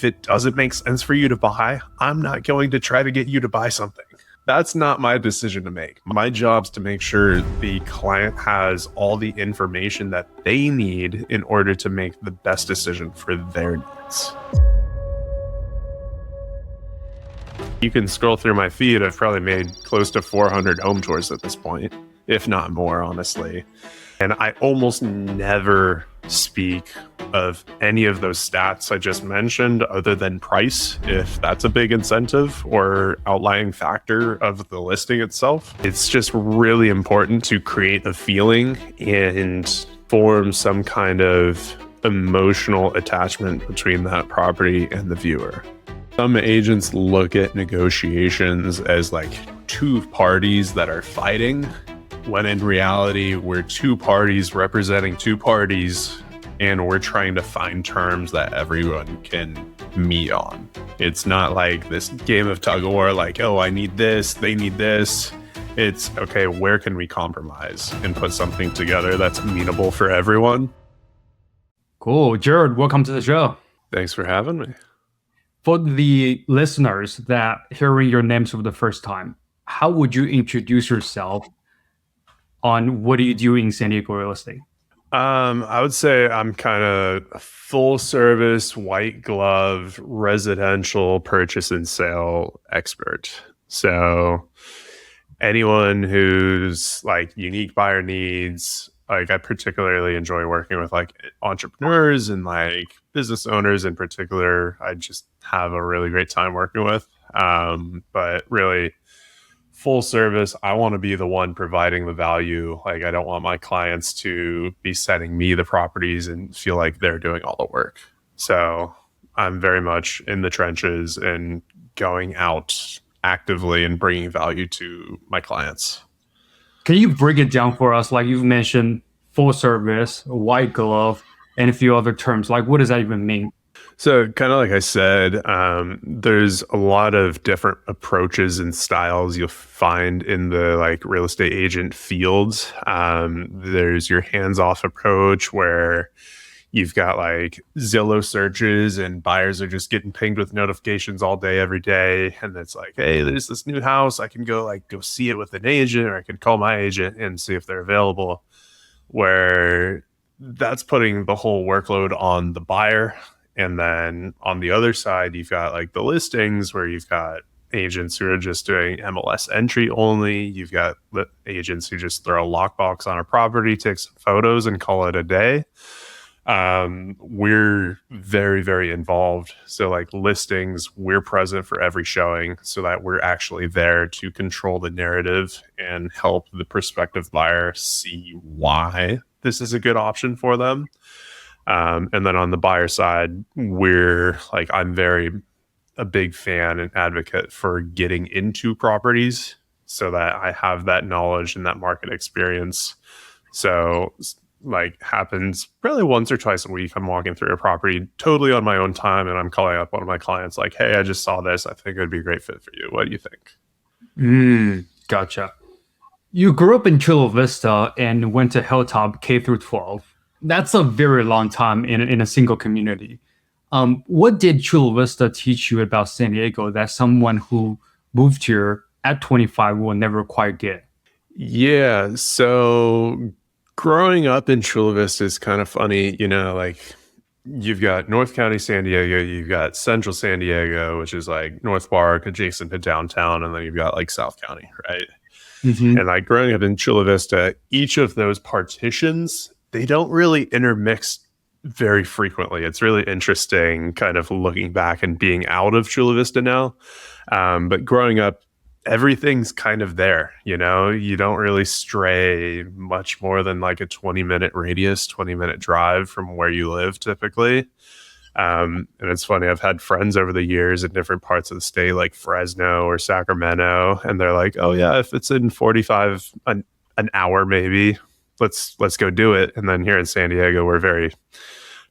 if it doesn't make sense for you to buy, I'm not going to try to get you to buy something. That's not my decision to make. My job's to make sure the client has all the information that they need in order to make the best decision for their needs. You can scroll through my feed. I've probably made close to 400 home tours at this point, if not more, honestly. And I almost never speak of any of those stats I just mentioned other than price, if that's a big incentive or outlying factor of the listing itself. It's just really important to create a feeling and form some kind of emotional attachment between that property and the viewer. Some agents look at negotiations as like two parties that are fighting, when in reality, we're two parties representing two parties, and we're trying to find terms that everyone can meet on. It's not like this game of tug of war, like, oh, I need this, they need this. It's, okay, where can we compromise and put something together that's amenable for everyone? Cool. Jared, welcome to the show. Thanks for having me. For the listeners that hearing your names for the first time, how would you introduce yourself on what do you do in San Diego real estate? I would say I'm kind of a full service, white glove, residential purchase and sale expert. So anyone who's like unique buyer needs, like I particularly enjoy working with like entrepreneurs and like business owners in particular. I just have a really great time working with. But really, full service, I want to be the one providing the value. Like I don't want my clients to be sending me the properties and feel like they're doing all the work. So I'm very much in the trenches and going out actively and bringing value to my clients. Can you break it down for us? Like you've mentioned full service, white glove, and a few other terms. Like what does that even mean? So kind of like I said, there's a lot of different approaches and styles you'll find in the like real estate agent fields. There's your hands-off approach where you've got like Zillow searches and buyers are just getting pinged with notifications all day, every day. And it's like, hey, there's this new house. I can go see it with an agent, or I can call my agent and see if they're available, where that's putting the whole workload on the buyer. And then on the other side, you've got like the listings where you've got agents who are just doing MLS entry only. You've got agents who just throw a lockbox on a property, take some photos and call it a day. We're very, very involved. So like listings, we're present for every showing so that we're actually there to control the narrative and help the prospective buyer see why this is a good option for them. And then on the buyer side, I'm a big fan and advocate for getting into properties so that I have that knowledge and that market experience. So like happens probably once or twice a week. I'm walking through a property totally on my own time and I'm calling up one of my clients like, hey, I just saw this. I think it would be a great fit for you. What do you think? Gotcha. You grew up in Chula Vista and went to Hilltop K through 12. That's a very long time in a single community. What did Chula Vista teach you about San Diego that someone who moved here at 25 will never quite get? Yeah, so growing up in Chula Vista is kind of funny. You know, like you've got North County San Diego, you've got Central San Diego, which is like North Park adjacent to downtown, and then you've got like South County, right? Mm-hmm. And like growing up in Chula Vista, each of those partitions, they don't really intermix very frequently. It's really interesting kind of looking back and being out of Chula Vista now. But growing up, everything's kind of there, you know? You don't really stray much more than like a 20-minute radius, 20-minute drive from where you live typically. And it's funny, I've had friends over the years in different parts of the state, like Fresno or Sacramento, and they're like, oh yeah, if it's in 45, an hour maybe, let's go do it. And then here in San Diego, we're very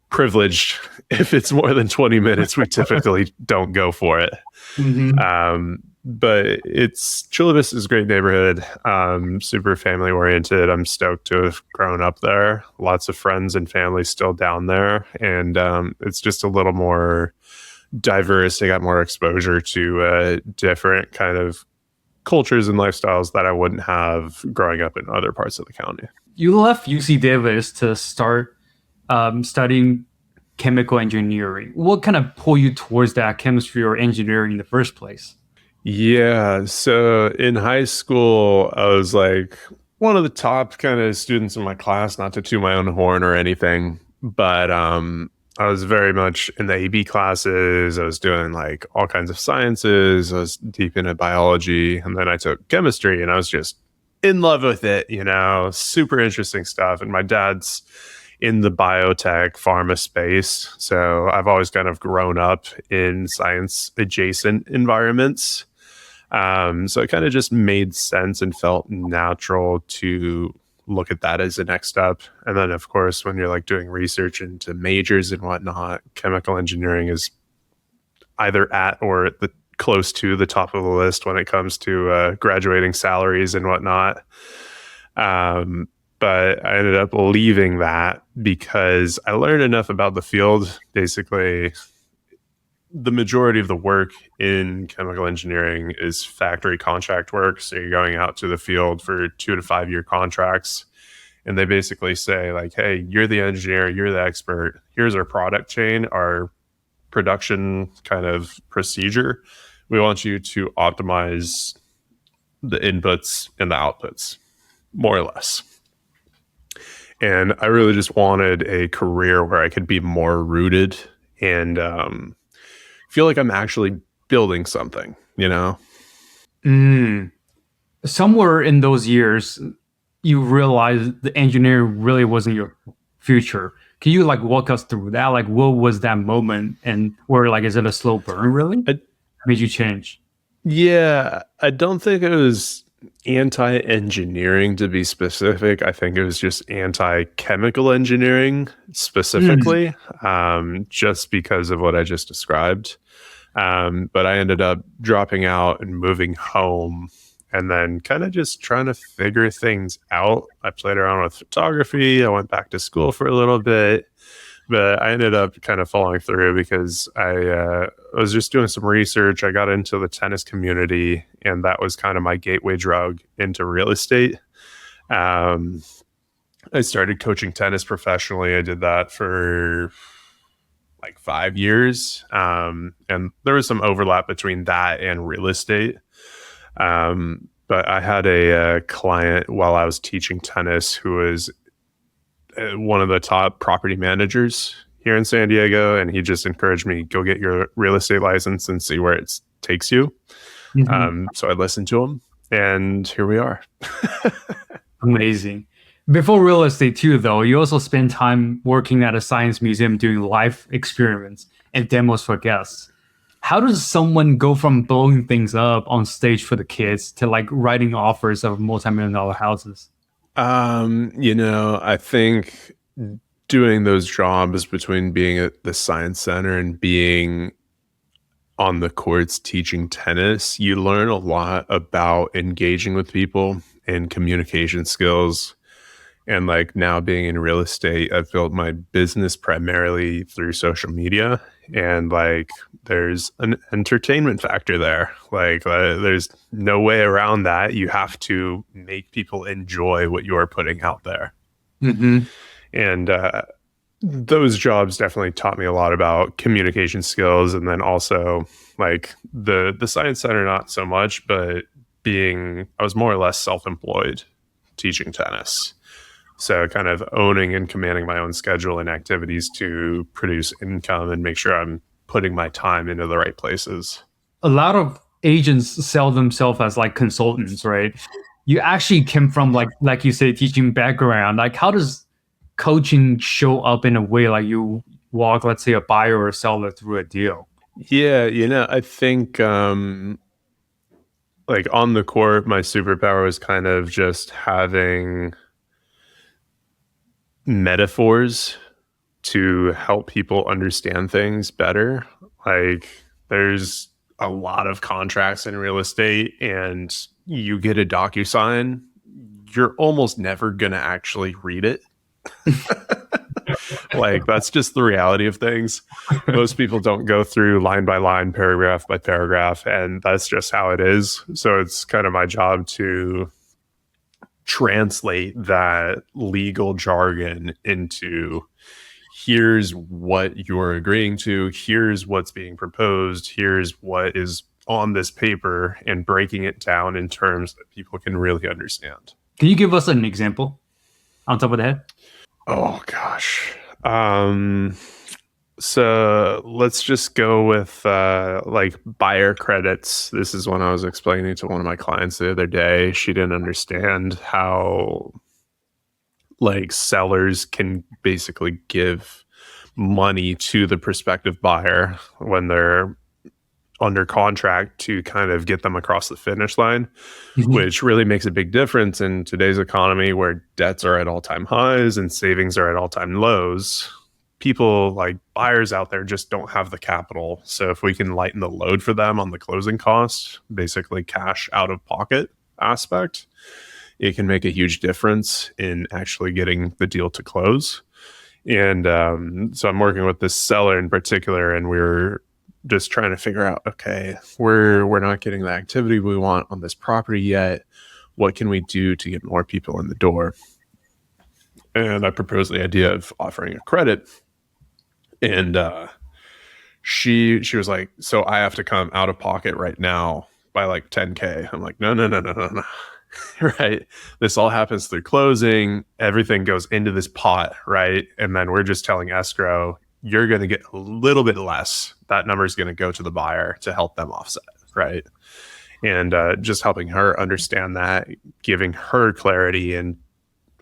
privileged. If it's more than 20 minutes, we typically don't go for it. Mm-hmm. But Chula Vista is a great neighborhood, super family oriented. I'm stoked to have grown up there. Lots of friends and family still down there. And it's just a little more diverse. I got more exposure to different kind of cultures and lifestyles that I wouldn't have growing up in other parts of the county. You left UC Davis to start studying chemical engineering. What kind of pulled you towards that chemistry or engineering in the first place? Yeah. So in high school, I was like one of the top kind of students in my class, not to toot my own horn or anything, but I was very much in the AB classes. I was doing like all kinds of sciences. I was deep into biology, and then I took chemistry, and I was just in love with it, super interesting stuff. And my dad's in the biotech pharma space. So I've always kind of grown up in science adjacent environments. So it kind of just made sense and felt natural to look at that as the next step. And then, of course, when you're like doing research into majors and whatnot, chemical engineering is either at or at the close to the top of the list when it comes to graduating salaries and whatnot. Um, but I ended up leaving that because I learned enough about the field. Basically, the majority of the work in chemical engineering is factory contract work. So you're going out to the field for 2 to 5 year contracts. And they basically say, like, hey, you're the engineer, you're the expert. Here's our product chain, our production kind of procedure. We want you to optimize the inputs and the outputs, more or less. And I really just wanted a career where I could be more rooted and feel like I'm actually building something. Mm. Somewhere in those years, you realized the engineering really wasn't your future. Can you like walk us through that? Like, what was that moment, and where like is it a slow burn? Really I, made you change? yeah, I don't think it was anti engineering to be specific. I think it was just anti chemical engineering Mm. specifically, just because of what I just described. But I ended up dropping out and moving home and then kind of just trying to figure things out. I played around with photography. I went back to school for a little bit, but I ended up kind of following through because I was just doing some research. I got into the tennis community, and that was kind of my gateway drug into real estate. Um, I started coaching tennis professionally. I did that for like 5 years. And there was some overlap between that and real estate. But I had a client while I was teaching tennis who was one of the top property managers here in San Diego. And he just encouraged me, go get your real estate license and see where it takes you. Mhm. So I listened to him, and here we are. Amazing. Before real estate too, though, you also spend time working at a science museum doing live experiments and demos for guests. How does someone go from blowing things up on stage for the kids to like writing offers of multi-million dollar houses? I think doing those jobs between being at the science center and being on the courts teaching tennis, you learn a lot about engaging with people and communication skills. And like now being in real estate, I've built my business primarily through social media. And like there's an entertainment factor there. Like there's no way around that. You have to make people enjoy what you're putting out there. Hmm. And those jobs definitely taught me a lot about communication skills, and then also like the science center not so much, but being I was more or less self-employed teaching tennis, so kind of owning and commanding my own schedule and activities to produce income and make sure I'm putting my time into the right places. A lot of agents sell themselves as like consultants, right? You actually came from like you say teaching background. Like how does coaching show up in a way like you walk, let's say, a buyer or a seller through a deal? Yeah, I think like on the court my superpower was kind of just having metaphors to help people understand things better. Like there's a lot of contracts in real estate, and you get a DocuSign, you're almost never going to actually read it. Like, that's just the reality of things. Most people don't go through line by line, paragraph by paragraph, and that's just how it is. So it's kind of my job to translate that legal jargon into, here's what you're agreeing to, here's what's being proposed, here's what is on this paper, and breaking it down in terms that people can really understand. Can you give us an example on top of the head? Oh gosh. So let's just go with like buyer credits. This is one I was explaining to one of my clients the other day. She didn't understand how like sellers can basically give money to the prospective buyer when they're under contract to kind of get them across the finish line, Mhm. which really makes a big difference in today's economy where debts are at all-time highs and savings are at all-time lows. People like buyers out there just don't have the capital. So if we can lighten the load for them on the closing costs, basically cash out of pocket aspect, it can make a huge difference in actually getting the deal to close. And so I'm working with this seller in particular, and we're just trying to figure out, okay, we're not getting the activity we want on this property yet. What can we do to get more people in the door? And I proposed the idea of offering a credit, and she was like, so I have to come out of pocket right now by like 10K. I'm like, no, no, no, no, no, no. Right. This all happens through closing. Everything goes into this pot, right? And then we're just telling escrow, you're going to get a little bit less. That number is going to go to the buyer to help them offset, right? And just helping her understand that, giving her clarity and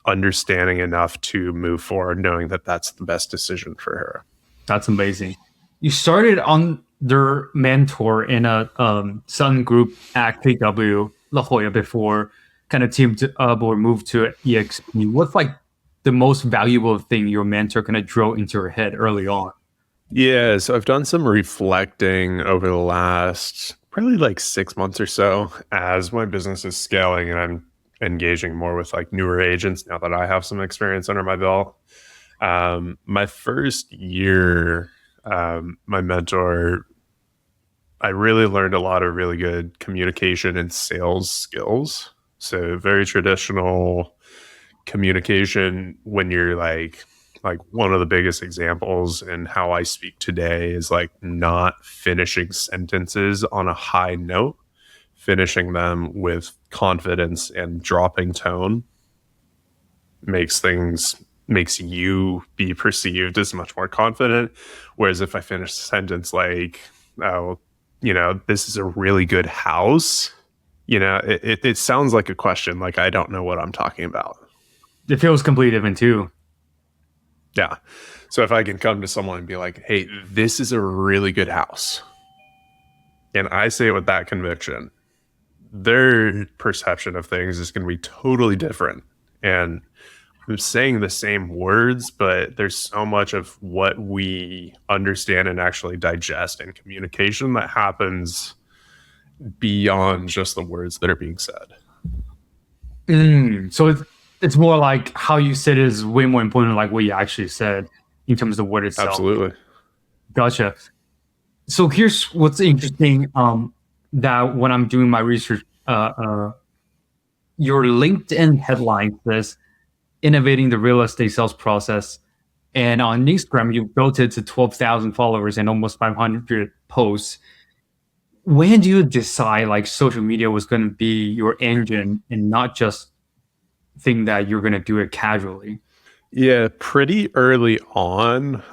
understanding enough to move forward, knowing that that's the best decision for her. That's amazing. You started on their mentor in a Sun group at KW La Jolla before kind of teamed up or moved to EXP. What's like the most valuable thing your mentor kind of drove into your head early on? Yeah, so I've done some reflecting over the last probably like 6 months or so as my business is scaling and I'm engaging more with like newer agents now that I have some experience under my belt. My first year, my mentor, I really learned a lot of really good communication and sales skills. So very traditional communication when you're like one of the biggest examples in how I speak today is like not finishing sentences on a high note, finishing them with confidence and dropping tone makes you be perceived as much more confident. Whereas if I finish a sentence like, oh, this is a really good house, it sounds like a question, like I don't know what I'm talking about. It feels complete even too. Yeah. So if I can come to someone and be like, hey, this is a really good house, and I say it with that conviction, their perception of things is going to be totally different. And I'm saying the same words, but there's so much of what we understand and actually digest in communication that happens beyond just the words that are being said. So it's more like how you said it is way more important than like what you actually said in terms of the word itself. Absolutely. Gotcha. So here's what's interesting. That when I'm doing my research, your LinkedIn headline says innovating the real estate sales process. And on Instagram, you built it to 12,000 followers and almost 500 posts. When do you decide like social media was going to be your engine and not just think that you're going to do it casually? Yeah, pretty early on.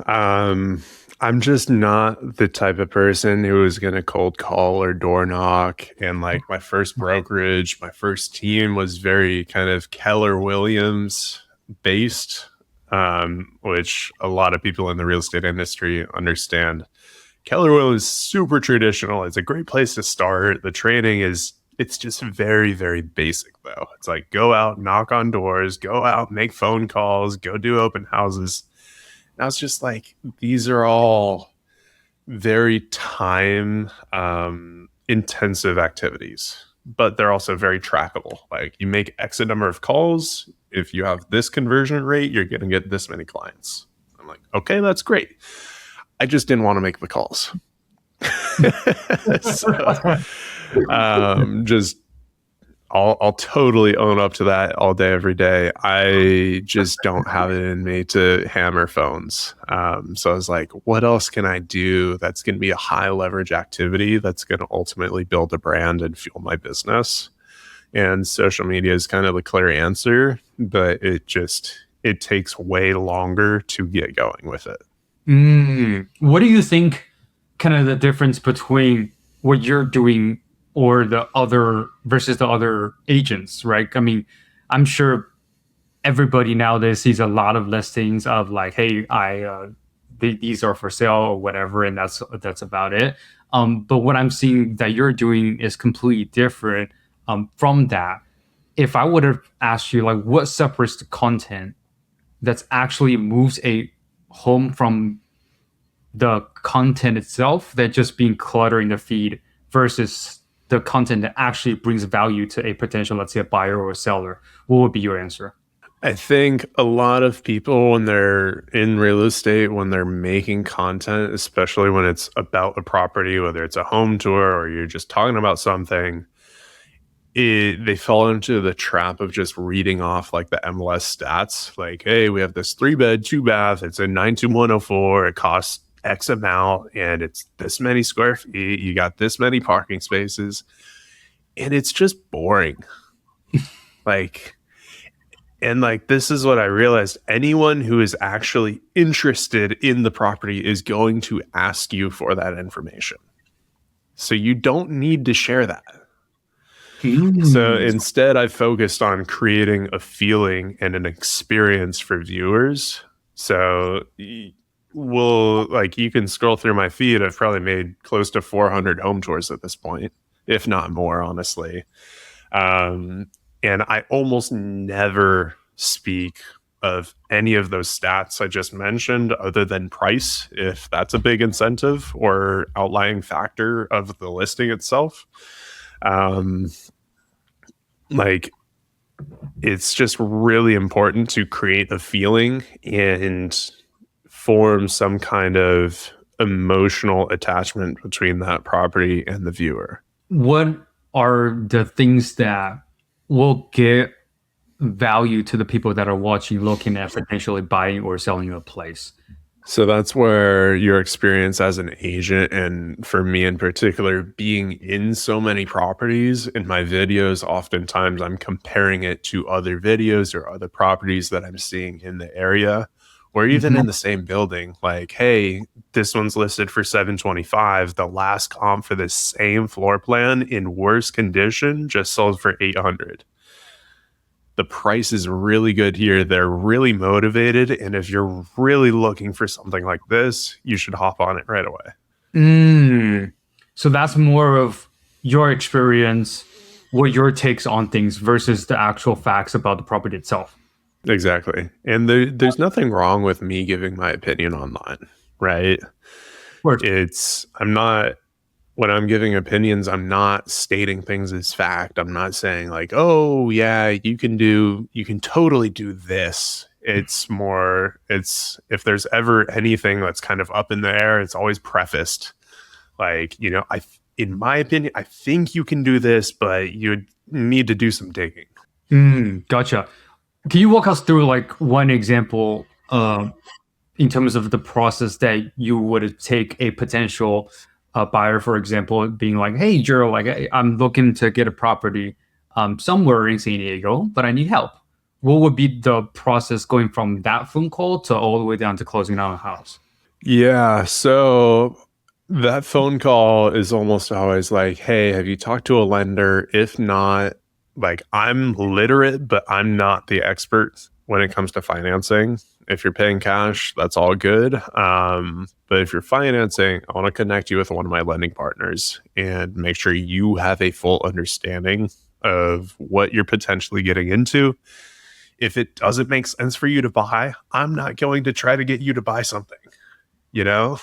I'm just not the type of person who is going to cold call or door knock. And like my first brokerage, my first team was very kind of Keller Williams based, which a lot of people in the real estate industry understand. Keller Williams is super traditional. It's a great place to start. The training is it's just very, very basic though. It's like go out, knock on doors, go out, make phone calls, go do open houses. And I was just like, these are all very time intensive activities, but they're also very trackable. Like you make X number of calls. If you have this conversion rate, you're going to get this many clients. I'm like, okay, that's great. I just didn't want to make the calls. So just I'll totally own up to that all day, every day. I just don't have it in me to hammer phones. So I was like, what else can I do that's going to be a high leverage activity that's going to ultimately build a brand and fuel my business? And social media is kind of the clear answer, but it takes way longer to get going with it. What do you think kind of the difference between what you're doing or the other versus the other agents, right? I mean, I'm sure everybody nowadays sees a lot of listings of like, hey, these are for sale or whatever, and that's about it. But what I'm seeing that you're doing is completely different from that. If I would have asked you like what separates the content that's actually moves a home from the content itself that just being cluttering the feed versus the content that actually brings value to a potential, let's say, a buyer or a seller, what would be your answer? I think a lot of people, when they're in real estate, when they're making content, especially when it's about a property, whether it's a home tour or you're just talking about something, they fall into the trap of just reading off like the MLS stats. Like, hey, we have this 3-bed, 2-bath. It's a 92104. It costs X amount and it's this many square feet. You got this many parking spaces. And it's just boring. Like, and like, this is what I realized. Anyone who is actually interested in the property is going to ask you for that information. So you don't need to share that. So Mm. instead, I focused on creating a feeling and an experience for viewers. So you can scroll through my feed. I've probably made close to 400 home tours at this point, if not more, honestly. Um, and I almost never speak of any of those stats I just mentioned, other than price, if that's a big incentive or outlying factor of the listing itself. Um, like it's just really important to create a feeling and form some kind of emotional attachment between that property and the viewer. What are the things that will get value to the people that are watching, looking at potentially buying or selling a place? So that's where your experience as an agent, and for me in particular, being in so many properties in my videos, oftentimes I'm comparing it to other videos or other properties that I'm seeing in the area or even Mhm. in the same building. Like, hey, this one's listed for 725. The last comp for the same floor plan in worse condition just sold for 800. The price is really good here. They're really motivated. And if you're really looking for something like this, you should hop on it right away. Mm. So that's more of your experience, what your takes on things versus the actual facts about the property itself. Exactly. And there's nothing wrong with me giving my opinion online, right? Word. I'm not, when I'm giving opinions, I'm not stating things as fact. I'm not saying like, oh, yeah, you can totally do this. It's more, it's, if there's ever anything that's kind of up in the air, it's always prefaced. Like, in my opinion, I think you can do this, but you need to do some digging. Gotcha. Can you walk us through like one example in terms of the process that you would take a potential buyer, for example, being like, "Hey, Gerald, like I'm looking to get a property somewhere in San Diego, but I need help." What would be the process going from that phone call to all the way down to closing on a house? Yeah. So that phone call is almost always like, hey, have you talked to a lender? If not, like, I'm literate, but I'm not the expert when it comes to financing. If you're paying cash, that's all good. But if you're financing, I want to connect you with one of my lending partners and make sure you have a full understanding of what you're potentially getting into. If it doesn't make sense for you to buy, I'm not going to try to get you to buy something, you know.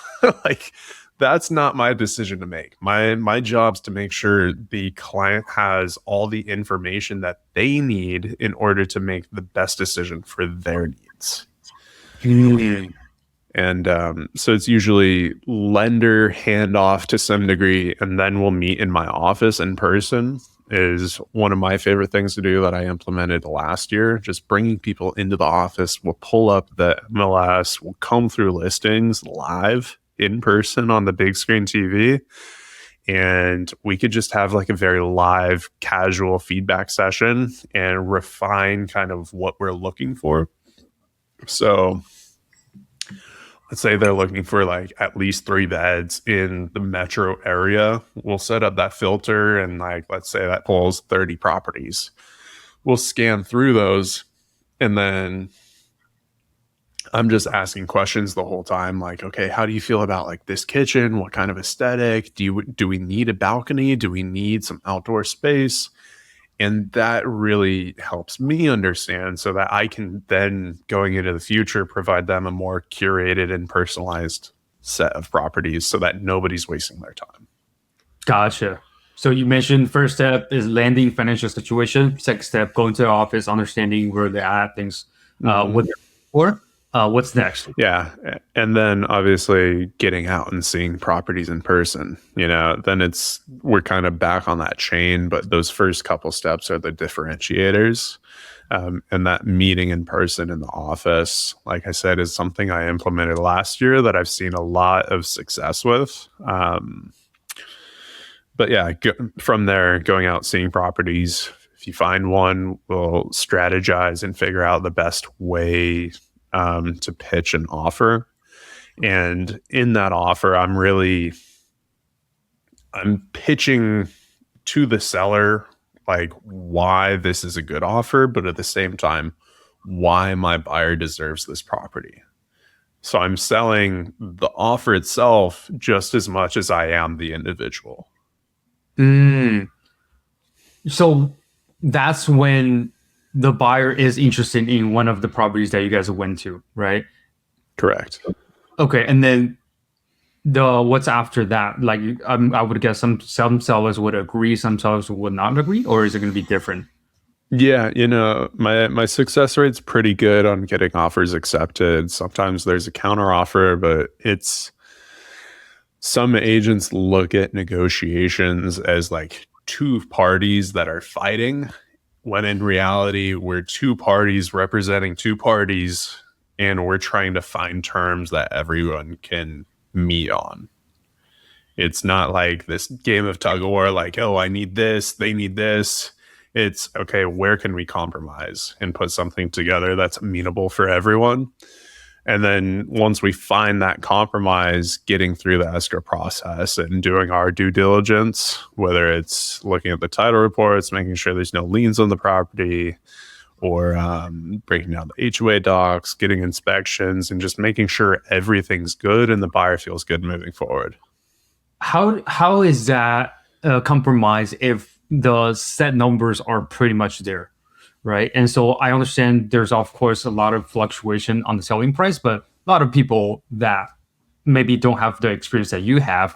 Like, that's not my decision to make. My job's to make sure the client has all the information that they need in order to make the best decision for their needs. Hmm. And so it's usually lender handoff to some degree, and then we'll meet in my office in person. Is one of my favorite things to do that I implemented last year. Just bringing people into the office. We'll pull up the MLS, we'll comb through listings live in person on the big screen TV, and we could just have like a very live, casual feedback session and refine kind of what we're looking for. So let's say they're looking for like at least 3 beds in the metro area. We'll set up that filter, and like, let's say that pulls 30 properties. We'll scan through those, and then I'm just asking questions the whole time. Like, okay, how do you feel about like this kitchen? What kind of aesthetic? Do we need a balcony? Do we need some outdoor space? And that really helps me understand so that I can then, going into the future, provide them a more curated and personalized set of properties so that nobody's wasting their time. Gotcha. So you mentioned first step is landing financial situation. Second step, going to the office, understanding where they're at, things, what Mm-hmm. they're for. What's next? Yeah. And then obviously getting out and seeing properties in person, then we're kind of back on that chain, but those first couple steps are the differentiators. And that meeting in person in the office, like I said, is something I implemented last year that I've seen a lot of success with. But yeah, from there, going out, seeing properties. If you find one, we'll strategize and figure out the best way to pitch an offer. And in that offer, I'm pitching to the seller like why this is a good offer, but at the same time, why my buyer deserves this property. So I'm selling the offer itself just as much as I am the individual. Mm. So that's when the buyer is interested in one of the properties that you guys went to, right? Correct. Okay, and then the what's after that? Like, I would guess some sellers would agree, some sellers would not agree, or is it going to be different? Yeah, my success rate's pretty good on getting offers accepted. Sometimes there's a counter offer, but it's some agents look at negotiations as like two parties that are fighting, when in reality we're two parties representing two parties, and we're trying to find terms that everyone can meet on. It's not like this game of tug of war, like, oh, I need this, they need this. It's okay, where can we compromise and put something together that's amenable for everyone? And then once we find that compromise, getting through the escrow process and doing our due diligence, whether it's looking at the title reports, making sure there's no liens on the property, or breaking down the HOA docs, getting inspections, and just making sure everything's good and the buyer feels good moving forward. How is that a compromise if the set numbers are pretty much there, right? And so I understand there's of course a lot of fluctuation on the selling price, but a lot of people that maybe don't have the experience that you have,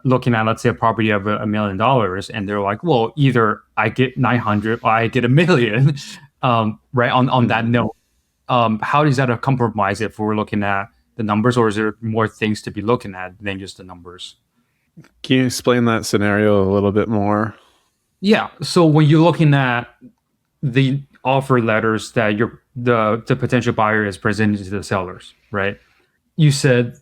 looking at let's say a property of $1 million, and they're like, well, either I get 900 or I get 1 million, right? On that Mhm. note, how is that a compromise if we're looking at the numbers, or is there more things to be looking at than just the numbers? Can you explain that scenario a little bit more? Yeah. So when you're looking at the offer letters that the potential buyer is presenting to the sellers, right? You said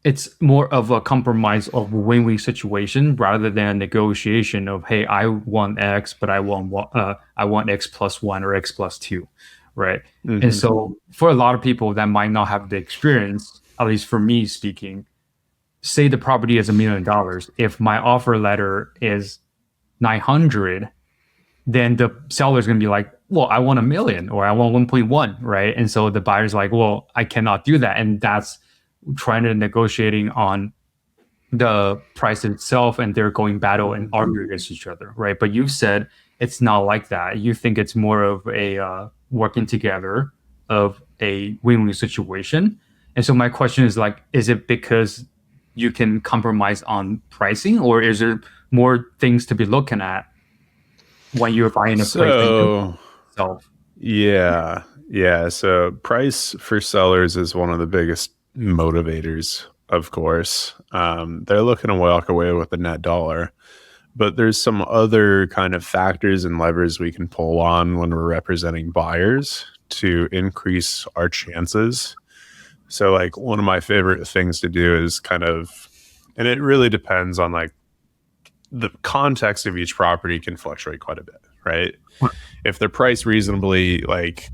it's more of a compromise of win-win situation rather than a negotiation of, hey, I want X, but I want X plus one or X plus two, right? And Mm-hmm. so for a lot of people that might not have the experience, at least for me speaking, say the property is $1 million. If my offer letter is 900, then the seller is going to be like, well, I want 1 million or I want 1.1, right? And so the buyer's like, well, I cannot do that. And that's trying to negotiating on the price itself, and they're going battle and argue against each other, right? But you've said it's not like that. You think it's more of a working together of a win-win situation. And so my question is like, is it because you can compromise on pricing, or is there more things to be looking at when you're buying a place that you So, yourself? yeah. Yeah. So, price for sellers is one of the biggest Motivators, of course. They're looking to walk away with a net dollar, but there's some other kind of factors and levers we can pull on when we're representing buyers to increase our chances. So, like, one of my favorite things to do is kind of, and it really depends on like the context of each property can fluctuate quite a bit, right? If they're priced reasonably, like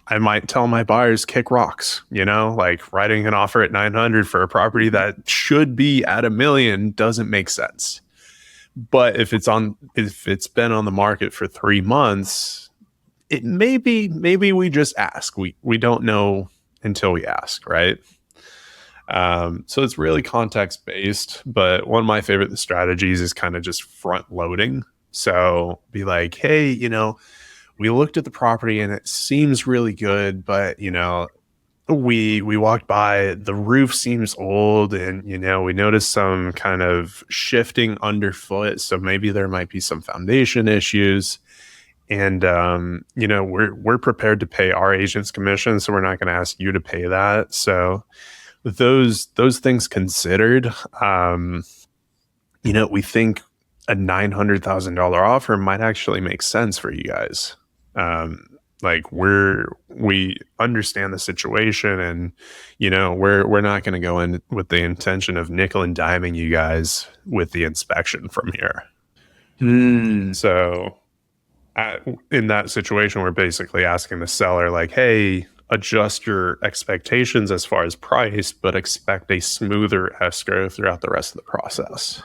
I might tell my buyers kick rocks, like writing an offer at 900 for a property that should be at 1 million doesn't make sense. But if it's been on the market for 3 months, it maybe we just ask. We don't know until we ask, right? So it's really context based, but one of my favorite strategies is kind of just front loading. So be like, hey, we looked at the property and it seems really good, but we walked by, the roof seems old, and we noticed some kind of shifting underfoot, so maybe there might be some foundation issues. And we're prepared to pay our agent's commission, so we're not going to ask you to pay that. So those things considered, we think a $900,000 offer might actually make sense for you guys. Like we understand the situation, and we're not going to go in with the intention of nickel and diming you guys with the inspection from here. Mm. So in that situation, we're basically asking the seller, like, hey, adjust your expectations as far as price, but expect a smoother escrow throughout the rest of the process.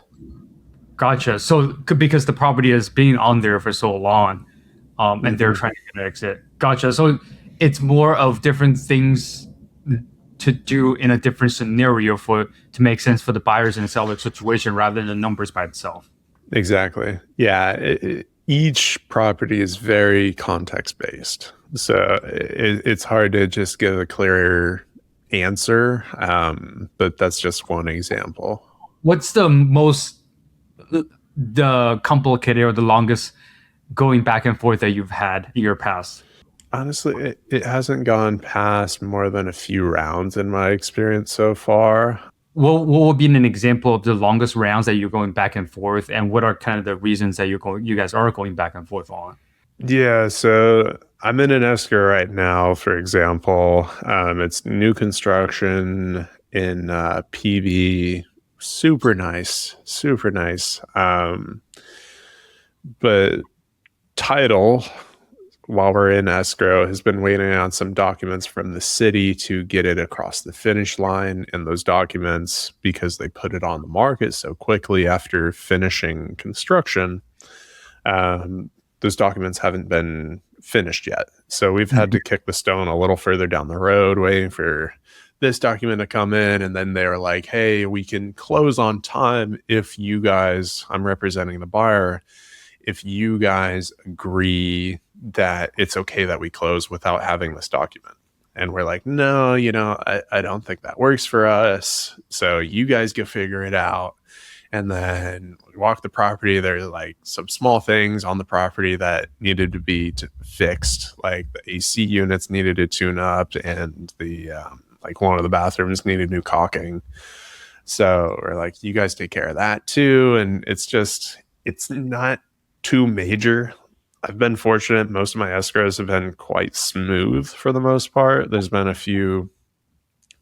Gotcha. So because the property has been on there for so long, and they're Mm-hmm. trying to get an exit. Gotcha. So it's more of different things to do in a different scenario for to make sense for the buyers and seller situation rather than the numbers by itself. Exactly. Yeah. Each property is very context based. So it's hard to just give a clearer answer. But that's just one example. What's the complicated or the longest going back and forth that you've had in your past? Honestly, it hasn't gone past more than a few rounds in my experience so far. What would be an example of the longest rounds that you're going back and forth, and what are kind of the reasons that you guys are going back and forth on? Yeah, so I'm in an escrow right now, for example. It's new construction in PB. Super nice, super nice. But title, while we're in escrow, has been waiting on some documents from the city to get it across the finish line. And those documents, because they put it on the market so quickly after finishing construction, those documents haven't been finished yet. So we've had to kick the stone a little further down the road, waiting for this document to come in. And then they're like, hey, we can close on time if you guys, I'm representing the buyer, if you guys agree that it's okay that we close without having this document. And we're like, no, I don't think that works for us. So you guys go figure it out. And then we walk the property. There's like some small things on the property that needed to be fixed, like the AC units needed to tune up, and the like one of the bathrooms needed new caulking. So we're like, you guys take care of that too. And it's not too major. I've been fortunate. Most of my escrows have been quite smooth for the most part. There's been a few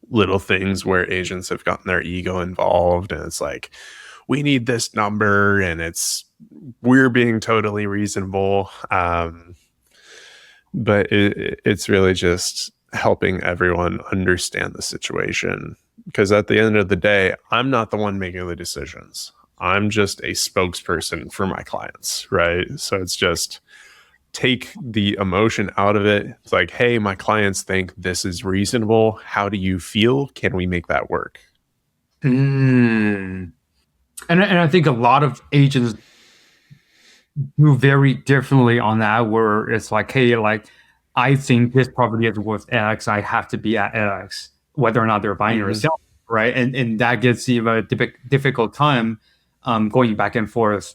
little things where agents have gotten their ego involved, and it's like, we need this number, and we're being totally reasonable. But it's really just helping everyone understand the situation, because at the end of the day, I'm not the one making the decisions. I'm just a spokesperson for my clients, right? So it's just take the emotion out of it. It's like, hey, my clients think this is reasonable. How do you feel? Can we make that work? Mm. And I think a lot of agents do very differently on that, where it's like, hey, like I think this property is worth X, I have to be at X, whether or not they're buying or Mm-hmm. selling, right? And that gets you a difficult time going back and forth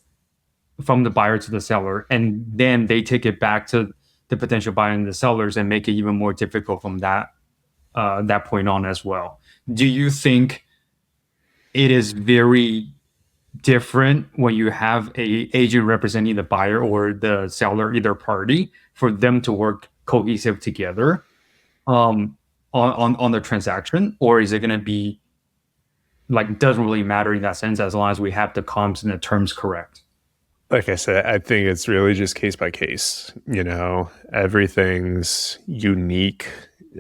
from the buyer to the seller, and then they take it back to the potential buyer and the sellers and make it even more difficult from that point on as well. Do you think it is very different when you have a agent representing the buyer or the seller, either party, for them to work cohesive together on the transaction, or is it going to be like doesn't really matter in that sense as long as we have the comps and the terms correct? Like I said, I think it's really just case by case. Everything's unique.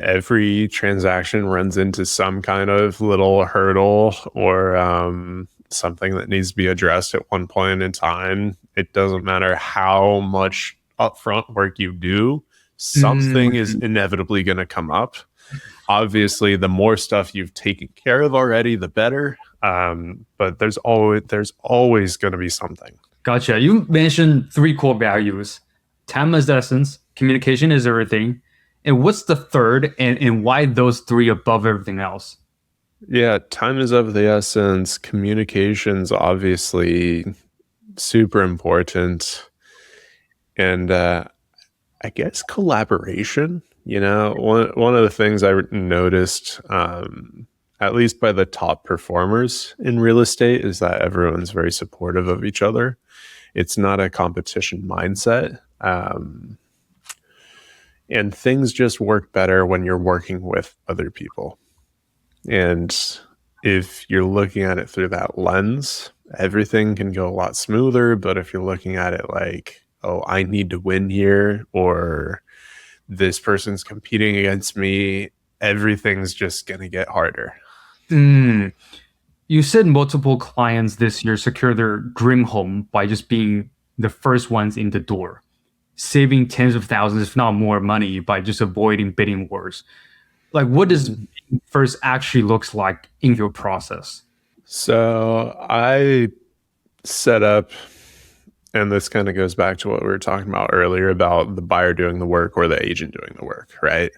Every transaction runs into some kind of little hurdle or something that needs to be addressed at one point in time. It doesn't matter how much upfront work you do, something is Mm, inevitably going to come up. Obviously, the more stuff you've taken care of already, the better. But there's always going to be something. gotcha. You mentioned three core values: time is the essence, communication is everything, and what's the third, and why those three above everything else? Yeah, time is of the essence. Communication's obviously super important. And I guess collaboration, one of the things I noticed, at least by the top performers in real estate, is that everyone's very supportive of each other. It's not a competition mindset. And things just work better when you're working with other people. And if you're looking at it through that lens, everything can go a lot smoother. But if you're looking at it like, oh, I need to win here, or this person's competing against me, everything's just going to get harder. Mm. You said multiple clients this year secure their dream home by just being the first ones in the door, saving tens of thousands, if not more, money by just avoiding bidding wars. Like, what does Mhm. being first actually looks like in your process? So I set up, and this kind of goes back to what we were talking about earlier about the buyer doing the work or the agent doing the work, right?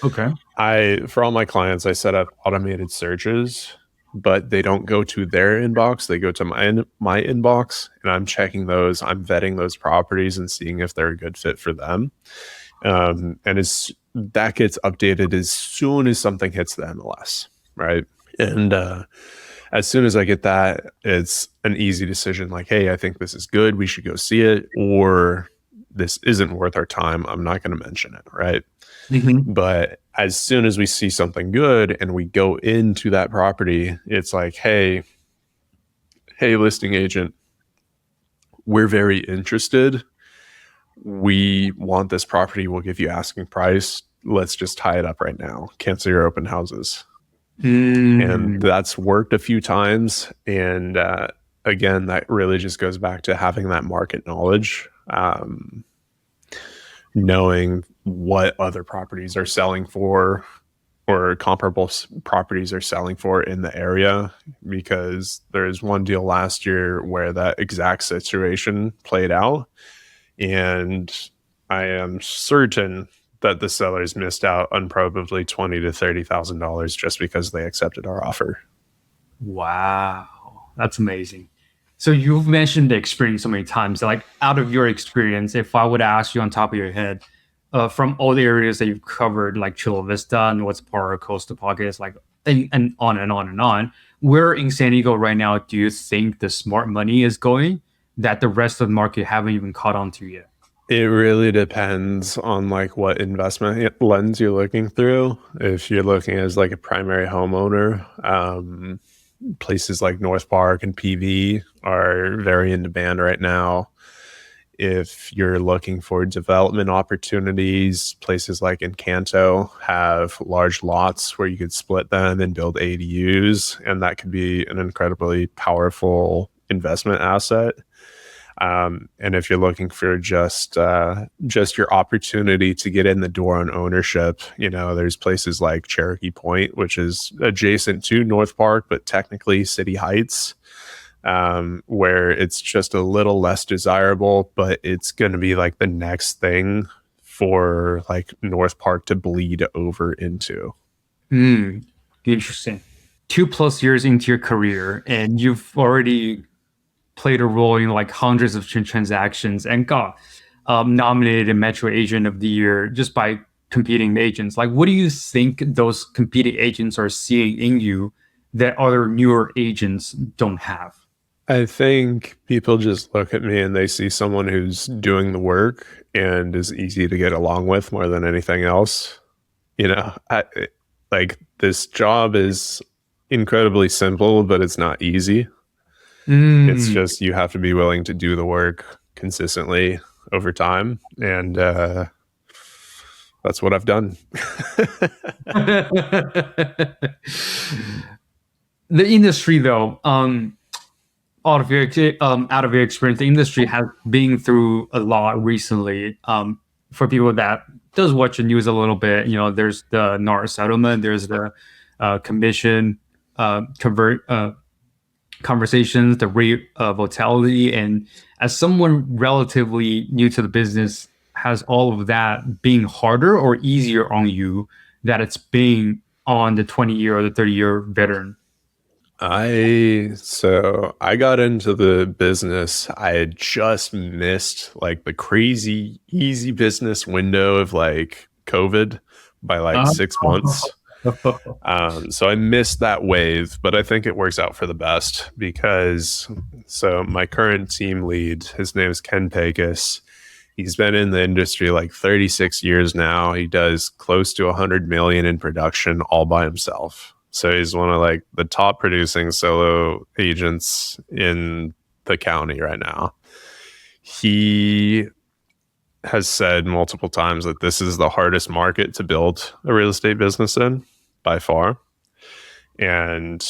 Okay. For all my clients, I set up automated searches, but they don't go to their inbox. They go to my inbox, and I'm checking those. I'm vetting those properties and seeing if they're a good fit for them. And as that gets updated as soon as something hits the MLS, right? And as soon as I get that, it's an easy decision. Like, hey, I think this is good. We should go see it, or this isn't worth our time. I'm not going to mention it, right? Hmm. But as soon as we see something good and we go into that property, it's like, hey, listing agent, we're very interested. We want this property. We'll give you asking price. Let's just tie it up right now. Cancel your open houses. And Mm, that's worked a few times. And again, that really just goes back to having that market knowledge, knowing what other properties are selling for or comparable properties are selling for in the area, because there's one deal last year where that exact situation played out, and I am certain that the sellers missed out on probably $20,000 to $30,000 just because they accepted our offer. wow, that's amazing. So you've mentioned the experience so many times. Like out of your experience, if I would ask you on top of your head, from all the areas that you've covered, like Chula Vista and what's Park, Coastal Pockets, like and on and on and on, where in San Diego right now do you think the smart money is going that the rest of the market haven't even caught on to yet? It really depends on like what investment lens you're looking through. If you're looking as like a primary homeowner, places like North Park and PV are very in demand right now. If you're looking for development opportunities, places like Encanto have large lots where you could split them and build ADUs, and that could be an incredibly powerful investment asset. And if you're looking for just your opportunity to get in the door on ownership, there's places like Cherokee Point, which is adjacent to North Park, but technically City Heights, where it's just a little less desirable, but it's going to be like the next thing for like North Park to bleed over into. Hmm, interesting. 2+ years into your career, and you've already played a role in like hundreds of transactions and got nominated Metro Agent of the Year just by competing agents. Like, what do you think those competing agents are seeing in you that other newer agents don't have? I think people just look at me and they see someone who's doing the work and is easy to get along with more than anything else. You know, like this job is incredibly simple, but it's not easy. It's Mm. just you have to be willing to do the work consistently over time. And that's what I've done. The industry, though, out of your experience, the industry has been through a lot recently. For people that does watch the news a little bit, there's the NAR settlement, there's the commission convert conversations, the rate of volatility, and as someone relatively new to the business, has all of that being harder or easier on you that it's being on the 20-year or the 30-year veteran? I got into the business. I had just missed like the crazy easy business window of like COVID by like Uh, 6 months. So I missed that wave, but I think it works out for the best because so my current team lead, his name is Ken Pecos. He's been in the industry like 36 years now. He does close to 100 million in production all by himself. So he's one of like the top producing solo agents in the county right now. He has said multiple times that this is the hardest market to build a real estate business in by far. And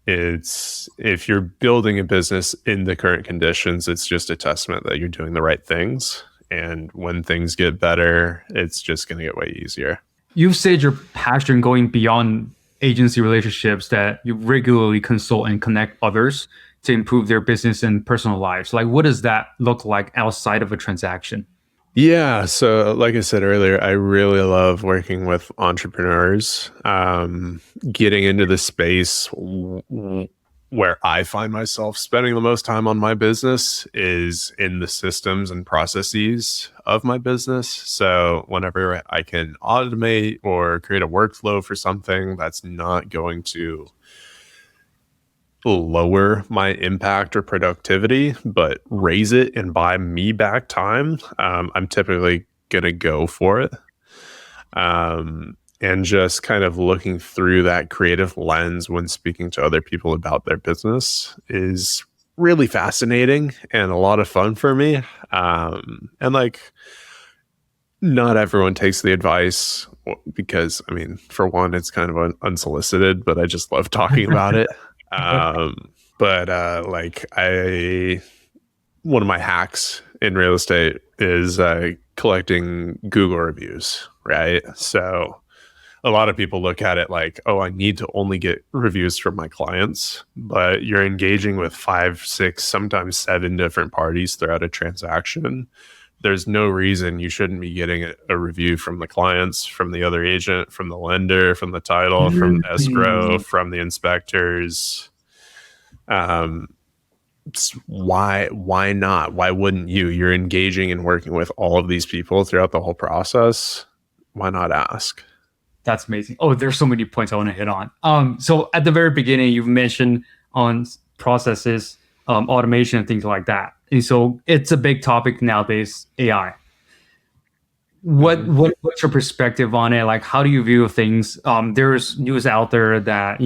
it's if you're building a business in the current conditions, it's just a testament that you're doing the right things. And when things get better, it's just going to get way easier. You've said your passion going beyond agency relationships, that you regularly consult and connect others to improve their business and personal lives. Like, what does that look like outside of a transaction? Yeah. So, like I said earlier, I really love working with entrepreneurs. Getting into the space where I find myself spending the most time on my business is in the systems and processes of my business. So, whenever I can automate or create a workflow for something that's not going to lower my impact or productivity, but raise it and buy me back time, I'm typically going to go for it. And just kind of looking through that creative lens when speaking to other people about their business is really fascinating and a lot of fun for me. And like, not everyone takes the advice because, I mean, for one, it's kind of unsolicited, but I just love talking about it. Like one of my hacks in real estate is collecting Google reviews, right? So a lot of people look at it like, oh, I need to only get reviews from my clients, but you're engaging with 5, 6, sometimes 7 different parties throughout a transaction. There's no reason you shouldn't be getting a review from the clients, from the other agent, from the lender, from the title, from escrow, Mhm. from the inspectors. Um, why not? Why wouldn't you? You're engaging and working with all of these people throughout the whole process. Why not ask? That's amazing. Oh, there's so many points I want to hit on. So at the very beginning, you've mentioned on processes, automation, and things like that. And so it's a big topic nowadays, AI. Mhm. What's your perspective on it? Like, how do you view things? There's news out there that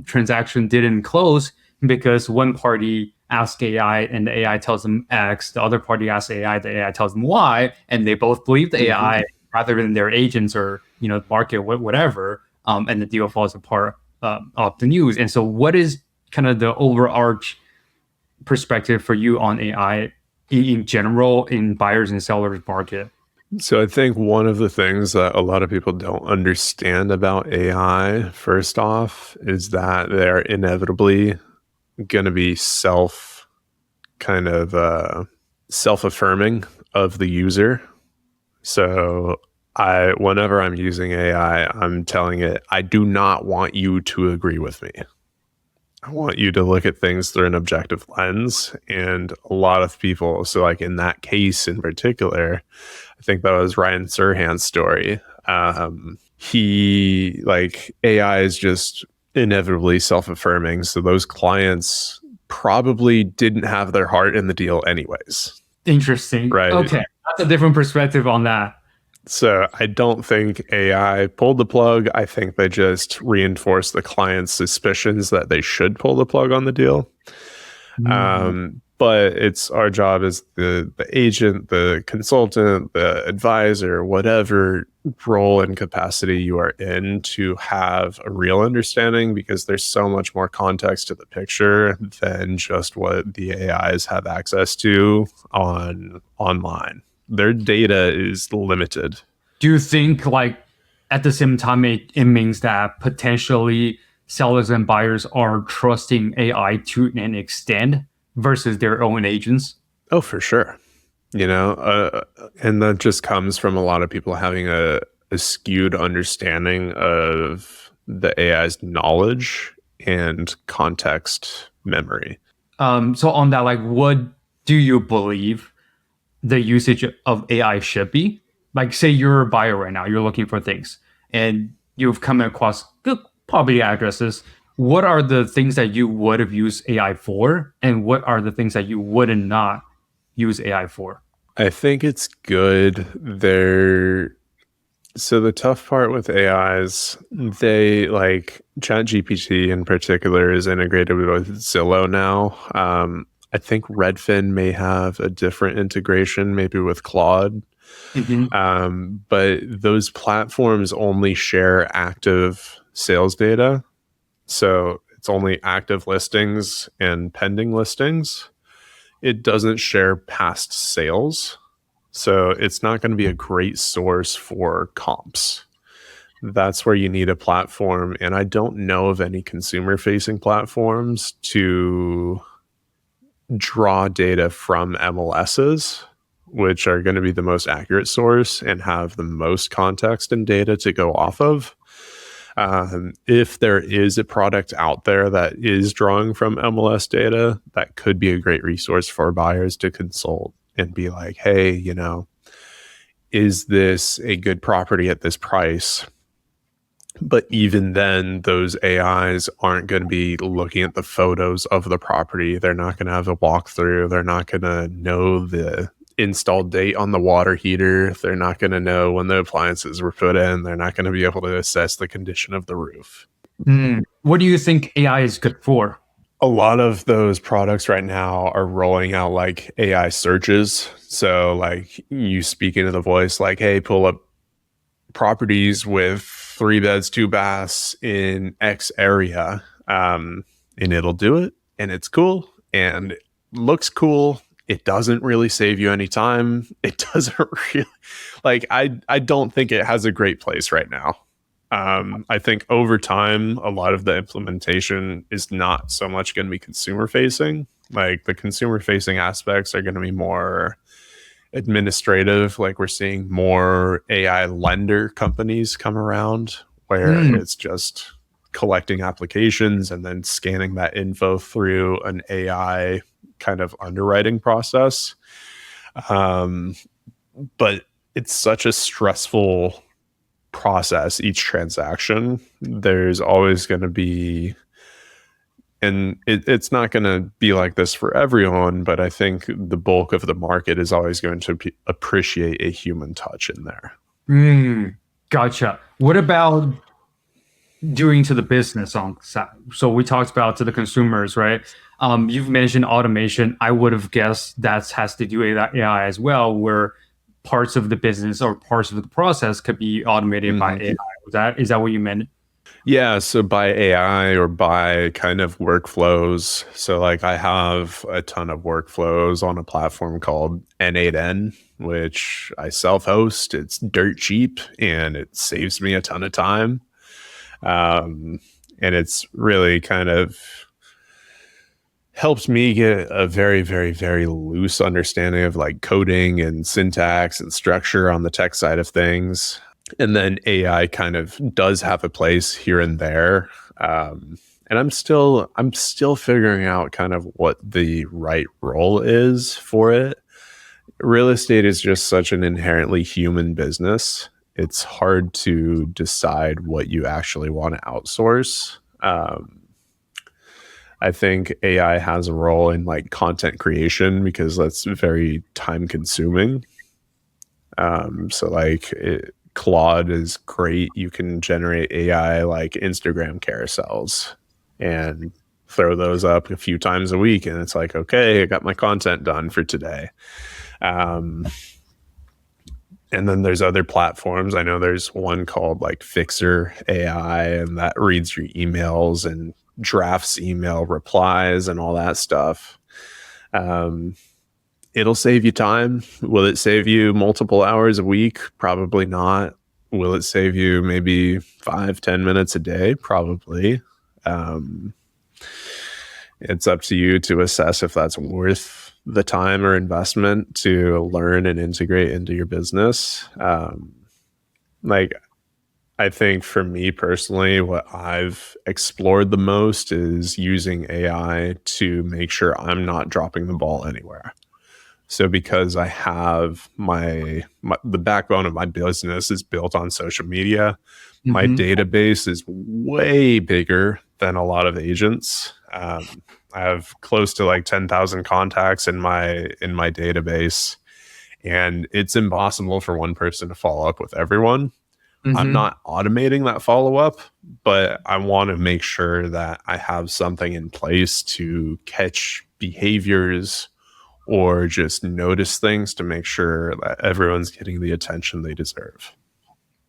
transaction didn't close because one party asked AI and the AI tells them X, the other party asks AI, the AI tells them Y, and they both believe the Mhm. AI rather than their agents or market whatever, and the deal falls apart off the news. And so, what is kind of the overarch perspective for you on AI in general in buyers and sellers market? So I think one of the things that a lot of people don't understand about AI, first off, is that they're inevitably going to be kind of self-affirming of the user. So whenever I'm using AI, I'm telling it, I do not want you to agree with me. I want you to look at things through an objective lens. And a lot of people, so like in that case in particular, I think that was Ryan Serhant's story. He like AI is just inevitably self-affirming, so those clients probably didn't have their heart in the deal anyways, Interesting. right? Okay, that's a different perspective on that. So I don't think AI pulled the plug. I think they just reinforced the client's suspicions that they should pull the plug on the deal. Mm. But it's our job as the agent, the consultant, the advisor, whatever role and capacity you are in, to have a real understanding, because there's so much more context to the picture than just what the AIs have access to online. Their data is limited. Do you think like at the same time it means that potentially sellers and buyers are trusting AI to an extent versus their own agents? Oh, for sure. And that just comes from a lot of people having a skewed understanding of the AI's knowledge and context memory. So on that, like, what do you believe the usage of AI should be? Like, say you're a buyer right now, you're looking for things, and you've come across good property addresses. What are the things that you would have used AI for, and what are the things that you would not use AI for? I think it's good. So the tough part with AIs, they like ChatGPT in particular is integrated with Zillow now. I think Redfin may have a different integration, maybe with Claude. Mhm. But those platforms only share active sales data. So it's only active listings and pending listings. It doesn't share past sales. So it's not going to be a great source for comps. That's where you need a platform. And I don't know of any consumer facing platforms to draw data from MLSs, which are going to be the most accurate source and have the most context and data to go off of. If there is a product out there that is drawing from MLS data, that could be a great resource for buyers to consult and be like, hey, is this a good property at this price? But even then, those AIs aren't going to be looking at the photos of the property. They're not going to have a walkthrough. They're not going to know the install date on the water heater. They're not going to know when the appliances were put in. They're not going to be able to assess the condition of the roof. What do you think AI is good for? A lot of those products right now are rolling out like AI searches. So, like, you speak into the voice, like, hey, pull up properties with 3 beds, 2 baths in X area. And it'll do it. And it's cool. And it looks cool. It doesn't really save you any time. It doesn't really, like, I don't think it has a great place right now. I think over time, a lot of the implementation is not so much going to be consumer facing. Like, the consumer facing aspects are going to be more administrative. Like, we're seeing more AI lender companies come around where Mm. it's just collecting applications and then scanning that info through an AI kind of underwriting process. Um, but it's such a stressful process, each transaction. There's always going to be, and it's not going to be like this for everyone, but I think the bulk of the market is always going to appreciate a human touch in there. Gotcha. What about doing to the business on side? So we talked about to the consumers, right? You've mentioned automation. I would have guessed that has to do with AI as well, where parts of the business or parts of the process could be automated by Mm-hmm. AI. Is that what you meant? Yeah, so by AI or by kind of workflows. So, like, I have a ton of workflows on a platform called N8N, which I self-host. It's dirt cheap and it saves me a ton of time. Um, and it's really kind of helped me get a very, very, very loose understanding of like coding and syntax and structure on the tech side of things. And then AI kind of does have a place here and there. And I'm still figuring out kind of what the right role is for it. Real estate is just such an inherently human business. it's hard to decide what you actually want to outsource. I think AI has a role in like content creation because that's very time consuming. So like Claude is great. You can generate AI like Instagram carousels and throw those up a few times a week, and it's like, okay, I got my content done for today. Um, and then there's other platforms. I know there's one called like Fixer AI, and that reads your emails and drafts email replies and all that stuff. Um, it'll save you time. Will it save you multiple hours a week? Probably not. Will it save you maybe 5-10 minutes a day? Probably. Um, it's up to you to assess if that's worth the time or investment to learn and integrate into your business. Like, I think for me personally, what I've explored the most is using AI to make sure I'm not dropping the ball anywhere. So because I have the backbone of my business is built on social media, my Mm-hmm. database is way bigger than a lot of agents. I have close to like 10,000 contacts in my database, and it's impossible for one person to follow up with everyone. I'm Mm-hmm. not automating that follow up, but I want to make sure that I have something in place to catch behaviors or just notice things to make sure that everyone's getting the attention they deserve.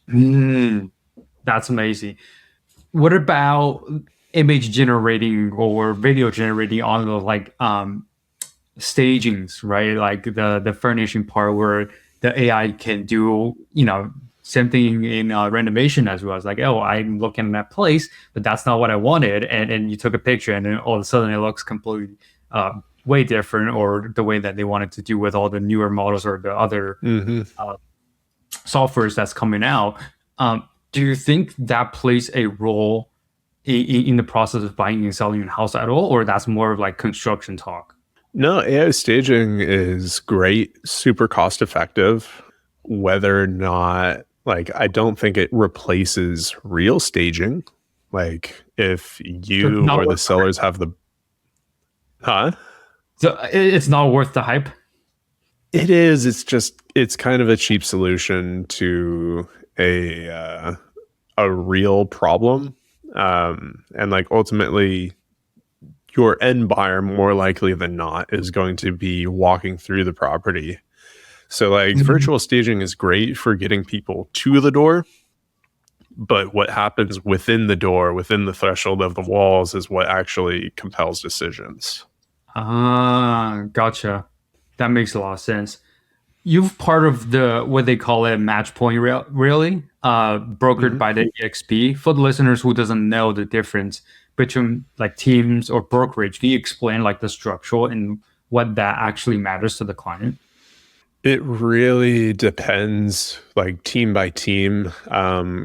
Mm, that's amazing. What about image generating or video generating on the like stagings, right? Like the furnishing part where the AI can do, same thing in renovation as well. It's like, oh, I'm looking at that place, but that's not what I wanted, and you took a picture, and then all of a sudden it looks completely way different, or the way that they wanted to do with all the newer models or the other Mm-hmm. uh, softwares that's coming out. Do you think that plays a role in the process of buying and selling a house at all, or that's more of like construction talk? No, AI staging is great, super cost effective. Whether or not, like, I don't think it replaces real staging. Like, if So it's you not or the worth the sellers have the, huh? So it's not worth the hype. It is. It's just, it's kind of a cheap solution to a real problem. And like ultimately, your end buyer more likely than not is going to be walking through the property. So like Mhm. virtual staging is great for getting people to the door, but what happens within the door, within the threshold of the walls is what actually compels decisions. Ah, gotcha. That makes a lot of sense. You've part of the what they call it match point really brokered Mhm. by the EXP. For the listeners who doesn't know the difference between like teams or brokerage, can you explain like the structure and what that actually matters to the client? It really depends, like team by team.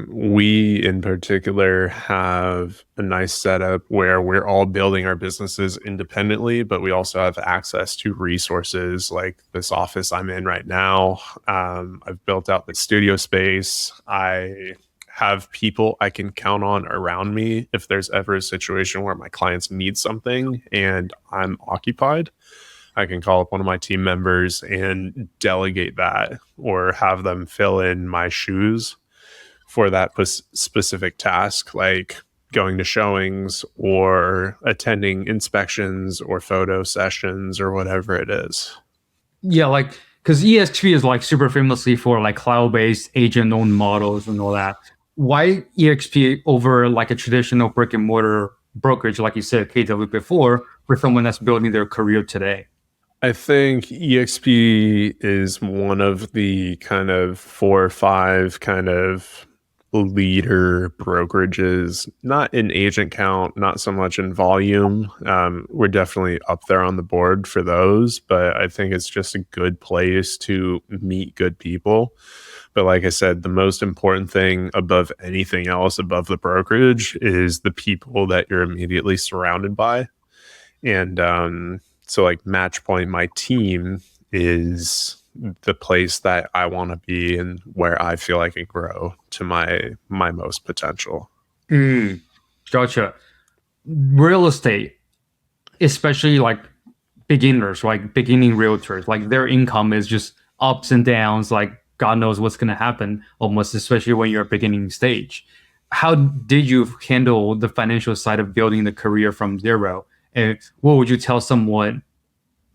We, in particular, have a nice setup where we're all building our businesses independently, but we also have access to resources like this office I'm in right now. I've built out the studio space. I have people I can count on around me if there's ever a situation where my clients need something and I'm occupied. I can call up one of my team members and delegate that or have them fill in my shoes for that specific task, like going to showings or attending inspections or photo sessions or whatever it is. Yeah, like because EXP is like super famously for like cloud-based agent-owned models and all that. Why EXP over like a traditional brick and mortar brokerage, like you said, KW before, for someone that's building their career today? I think EXP is one of the kind of 4 or 5 kind of leader brokerages, not in agent count, not so much in volume. We're definitely up there on the board for those, but I think it's just a good place to meet good people. But like I said, the most important thing above anything else, above the brokerage, is the people that you're immediately surrounded by. And so like Matchpoint, my team is the place that I want to be and where I feel I can grow to my most potential. Mm, gotcha. Real estate, especially like beginners, like beginning realtors, like their income is just ups and downs, like God knows what's going to happen almost, especially when you're at beginning stage. How did you handle the financial side of building the career from zero? And what would you tell someone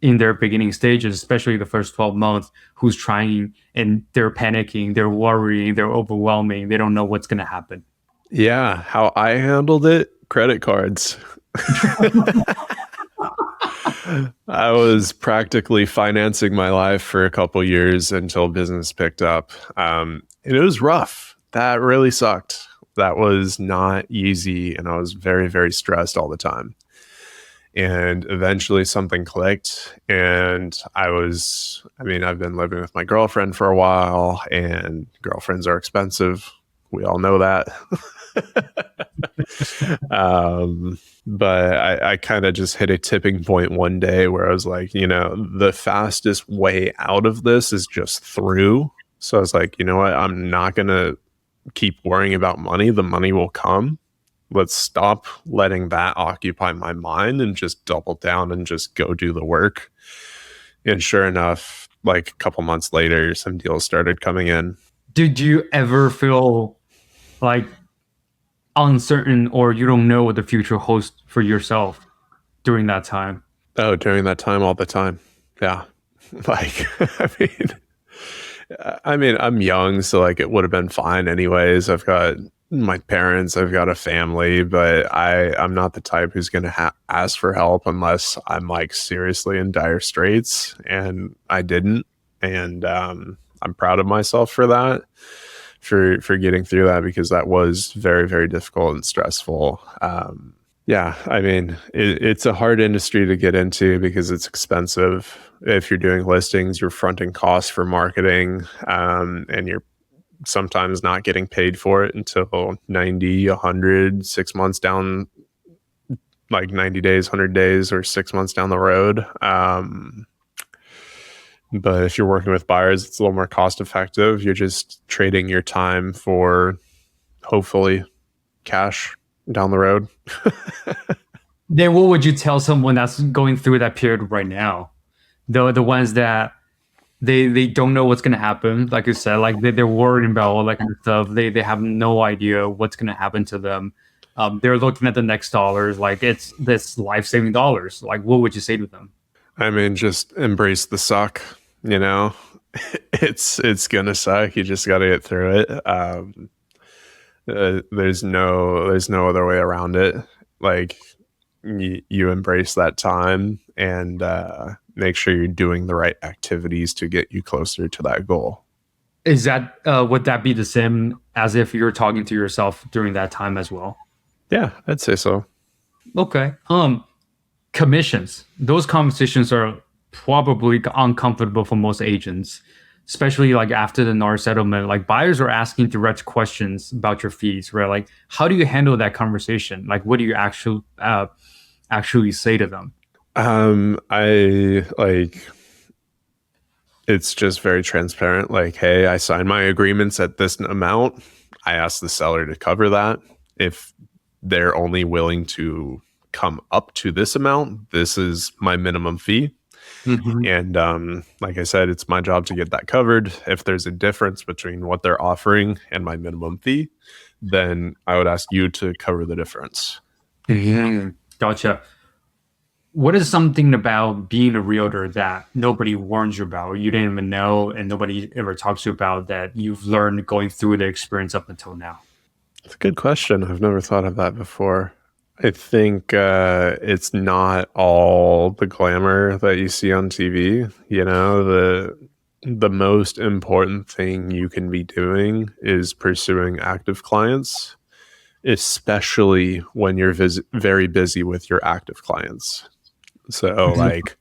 in their beginning stages, especially the first 12 months, who's trying and they're panicking, they're worrying, they're overwhelming, they don't know what's going to happen? Yeah, how I handled it, credit cards. I was practically financing my life for a couple years until business picked up. And it was rough. That really sucked. That was not easy. And I was very, very stressed all the time. And eventually something clicked. And I mean, I've been living with my girlfriend for a while, and girlfriends are expensive. We all know that. But I kind of just hit a tipping point one day where I was like, the fastest way out of this is just through. So I was like, you know what? I'm not going to keep worrying about money. The money will come. Let's stop letting that occupy my mind and just double down and just go do the work. And sure enough, like a couple months later, some deals started coming in. Did you ever feel like uncertain or you don't know what the future holds for yourself during that time? Oh, during that time, all the time. Yeah. Like, I mean, I'm young, so like it would have been fine anyways. I've got my parents, I've got a family, but I'm not the type who's going to ask for help unless I'm like seriously in dire straits, and I didn't. And I'm proud of myself for that, for getting through that, because that was very, very difficult and stressful. Yeah, I mean, it's a hard industry to get into because it's expensive. If you're doing listings, you're fronting costs for marketing, and you're sometimes not getting paid for it until 90, 100, 6 months down, like 90 days, 100 days, or 6 months down the road. But if you're working with buyers, it's a little more cost effective. You're just trading your time for hopefully cash down the road. Then what would you tell someone that's going through that period right now? The ones that they don't know what's gonna happen, like you said, like they're worried about all that kind of stuff. They have no idea what's gonna happen to them. They're looking at the next dollars, like it's this life-saving dollars. Like what would you say to them? I mean, just embrace the suck, you know. It's gonna suck. You just got to get through it. There's no other way around it. Like, you embrace that time, and make sure you're doing the right activities to get you closer to that goal. Is that would that be the same as if you're talking to yourself during that time as well? Yeah, I'd say so. Okay. Commissions. Those conversations are probably uncomfortable for most agents, especially like after the NAR settlement. Like buyers are asking direct questions about your fees, right? Like, how do you handle that conversation? Like, what do you actually say to them? I like, it's just very transparent. Like, hey, I signed my agreements at this amount. I asked the seller to cover that. If they're only willing to come up to this amount, this is my minimum fee. Mhm. And like I said, it's my job to get that covered. If there's a difference between what they're offering and my minimum fee, then I would ask you to cover the difference. Mhm. Gotcha. What is something about being a realtor that nobody warns you about, or you didn't even know, and nobody ever talks to you about that you've learned going through the experience up until now? It's a good question. I've never thought of that before. I think it's not all the glamour that you see on TV. The most important thing you can be doing is pursuing active clients, especially when you're very busy with your active clients. So, like,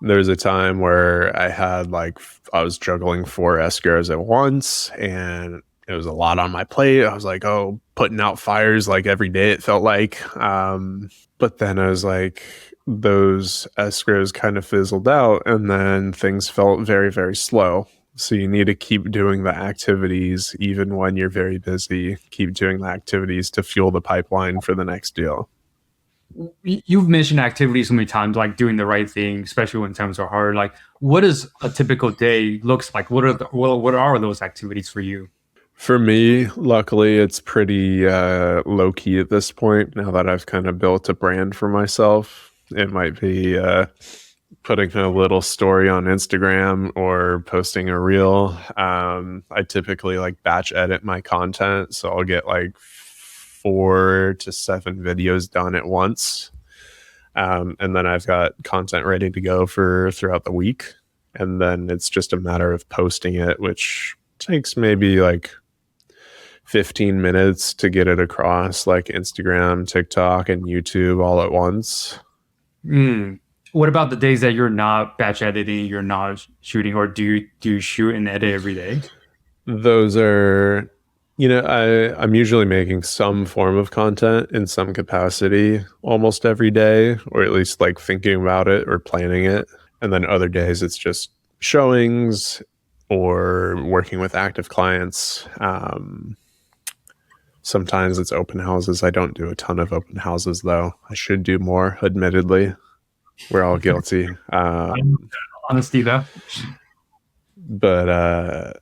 there's a time where I was juggling 4 escrows at once, and it was a lot on my plate. I was like, oh, putting out fires like every day, it felt like. But then I was like, those escrows kind of fizzled out, and then things felt very, very slow. So you need to keep doing the activities even when you're very busy. Keep doing the activities to fuel the pipeline for the next deal. You've mentioned activities so many times, like doing the right thing, especially when times are hard. Like, what does a typical day looks like? What are those activities for you? For me, luckily, it's pretty low key at this point. Now that I've kind of built a brand for myself, it might be putting a little story on Instagram or posting a reel. I typically like batch edit my content, so I'll get like 4 to 7 videos done at once, and then I've got content ready to go for throughout the week. And then it's just a matter of posting it, which takes maybe like 15 minutes to get it across like Instagram, TikTok, and YouTube all at once. Mm. What about the days that you're not batch editing, you're not shooting, or do you shoot and edit every day? Those are, I'm usually making some form of content in some capacity almost every day, or at least like thinking about it or planning it. And then other days it's just showings or working with active clients. Sometimes it's open houses. I don't do a ton of open houses though. I should do more, admittedly. We're all guilty. Honesty, though. But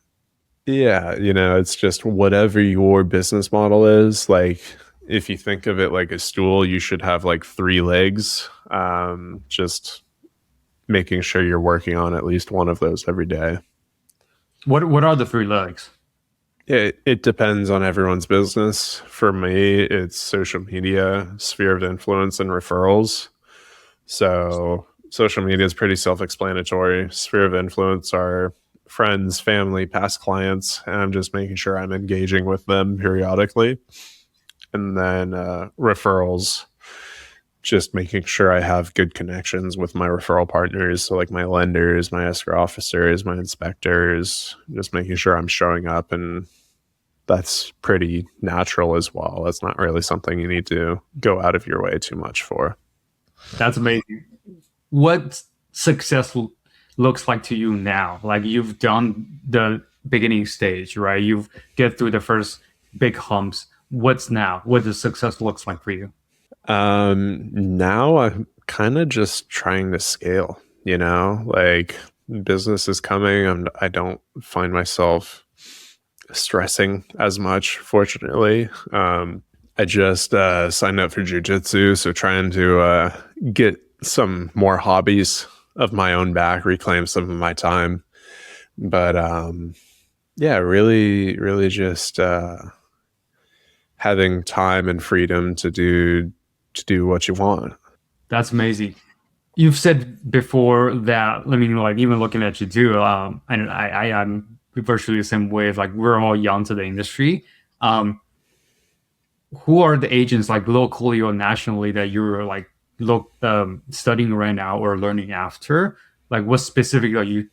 yeah, it's just whatever your business model is. Like, if you think of it like a stool, you should have like 3 legs. Just making sure you're working on at least one of those every day. What are the three legs? It depends on everyone's business. For me, it's social media, sphere of influence, and referrals. So social media is pretty self-explanatory. Sphere of influence are friends, family, past clients, and I'm just making sure I'm engaging with them periodically. And then referrals, just making sure I have good connections with my referral partners. So, like my lenders, my escrow officers, my inspectors, just making sure I'm showing up. And that's pretty natural as well. That's not really something you need to go out of your way too much for. That's amazing. What success looks like to you now? Like you've done the beginning stage, right? You've get through the first big humps. What's now? What does success looks like for you? Now I'm kind of just trying to scale, like business is coming. I don't find myself stressing as much, fortunately. I just signed up for jujitsu, so trying to get some more hobbies of my own back, reclaim some of my time. But yeah, really, really just having time and freedom to do what you want. That's amazing. You've said before that. I mean, like even looking at you too, and I'm virtually the same way. Of like we're all young to the industry. Um, who are the agents like locally or nationally that you're like studying right now or learning after? Like what specific are you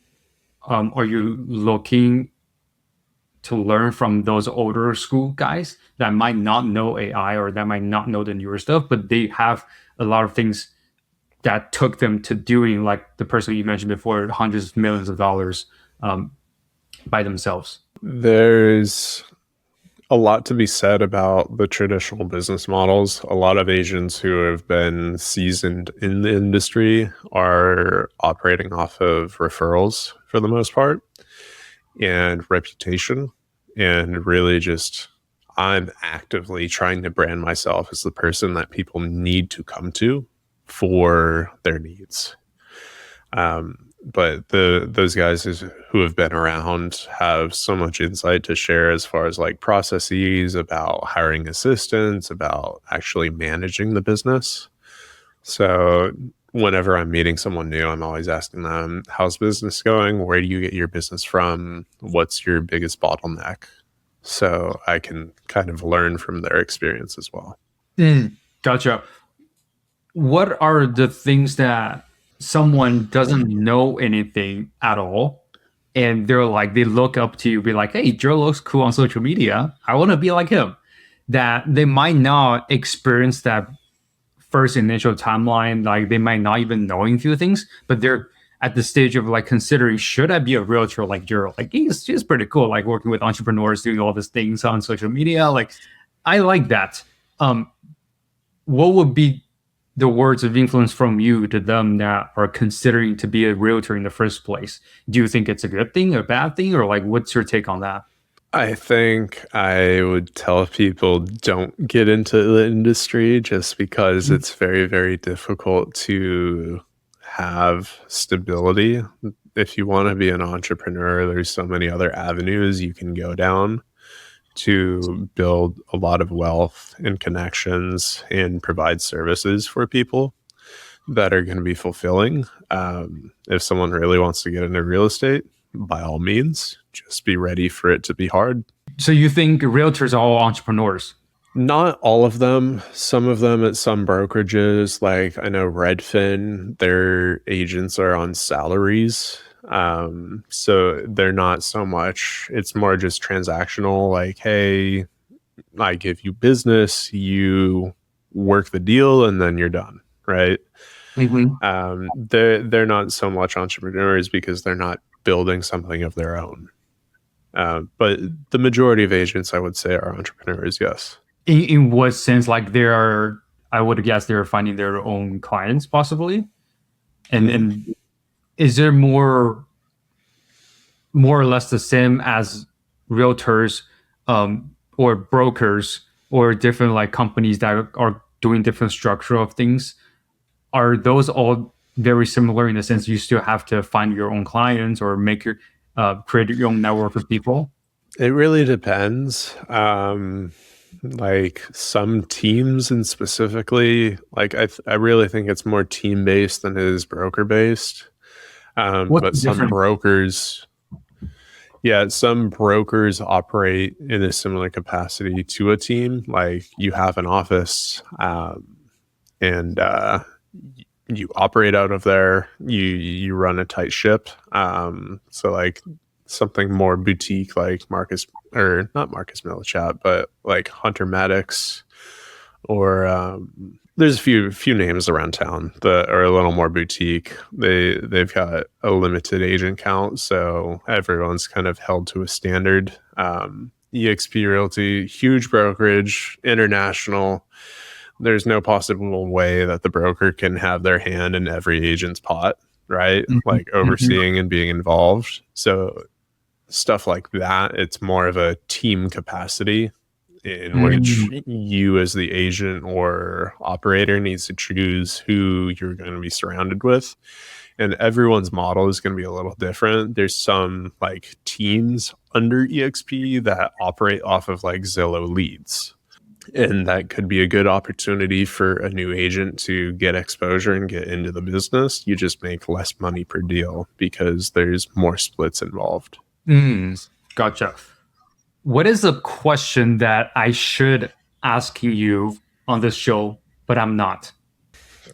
looking to learn from those older school guys that might not know AI or that might not know the newer stuff, but they have a lot of things that took them to doing like the person you mentioned before, hundreds of millions of dollars um, by themselves. There's a lot to be said about the traditional business models. A lot of Asians who have been seasoned in the industry are operating off of referrals for the most part and reputation. And really, just I'm actively trying to brand myself as the person that people need to come to for their needs. But those guys who have been around have so much insight to share as far as like processes about hiring assistants, about actually managing the business. So whenever I'm meeting someone new, I'm always asking them, how's business going? Where do you get your business from? What's your biggest bottleneck? So I can kind of learn from their experience as well. Mm, gotcha. What are the things that someone doesn't know anything at all, and they're like they look up to you, be like, "Hey, Joe looks cool on social media. I want to be like him." That they might not experience that first initial timeline, like they might not even knowing a few things, but they're at the stage of like considering, should I be a realtor like Jiro? Like he's pretty cool, like working with entrepreneurs, doing all these things on social media. Like I like that. Um, what would be the words of influence from you to them that are considering to be a realtor in the first place? Do you think it's a good thing, a bad thing, or like what's your take on that? I think I would tell people don't get into the industry just because it's very, very difficult to have stability. If you want to be an entrepreneur, there's so many other avenues you can go down to build a lot of wealth and connections and provide services for people that are going to be fulfilling. If someone really wants to get into real estate, by all means, just be ready for it to be hard. So you think realtors are all entrepreneurs? Not all of them. Some of them at some brokerages, like I know Redfin, their agents are on salaries. So they're not so much, it's more just transactional, like, hey, I give you business, you work the deal, and then you're done, right? Mm-hmm. They're not so much entrepreneurs because they're not building something of their own. But the majority of agents, I would say, are entrepreneurs. Yes. In what sense? Like they are, I would guess they're finding their own clients possibly. And is there more or less the same as realtors or brokers or different like companies that are doing different structure of things? Are those all very similar in the sense you still have to find your own clients or make your create your own network of people? It really depends. Like some teams, and specifically, like I really think it's more team based than it is broker based. What's But the difference? some brokers operate in a similar capacity to a team. Like you have an office, and you operate out of there. You run a tight ship. So like something more boutique, like Marcus, or not Marcus Millichap, but like Hunter Maddox, or there's a few names around town that are a little more boutique. They've got a limited agent count, so everyone's kind of held to a standard. EXP Realty, huge brokerage, international. There's no possible way that the broker can have their hand in every agent's pot, right? Mhm, Like mhm, overseeing and being involved. So stuff like that, it's more of a team capacity in which mhm. you as the agent or operator needs to choose who you're going to be surrounded with, and everyone's model is going to be a little different. There's some like teams under EXP that operate off of like Zillow leads, and that could be a good opportunity for a new agent to get exposure and get into the business. You just make less money per deal because there's more splits involved. Gotcha. What is a question that I should ask you on this show, but I'm not?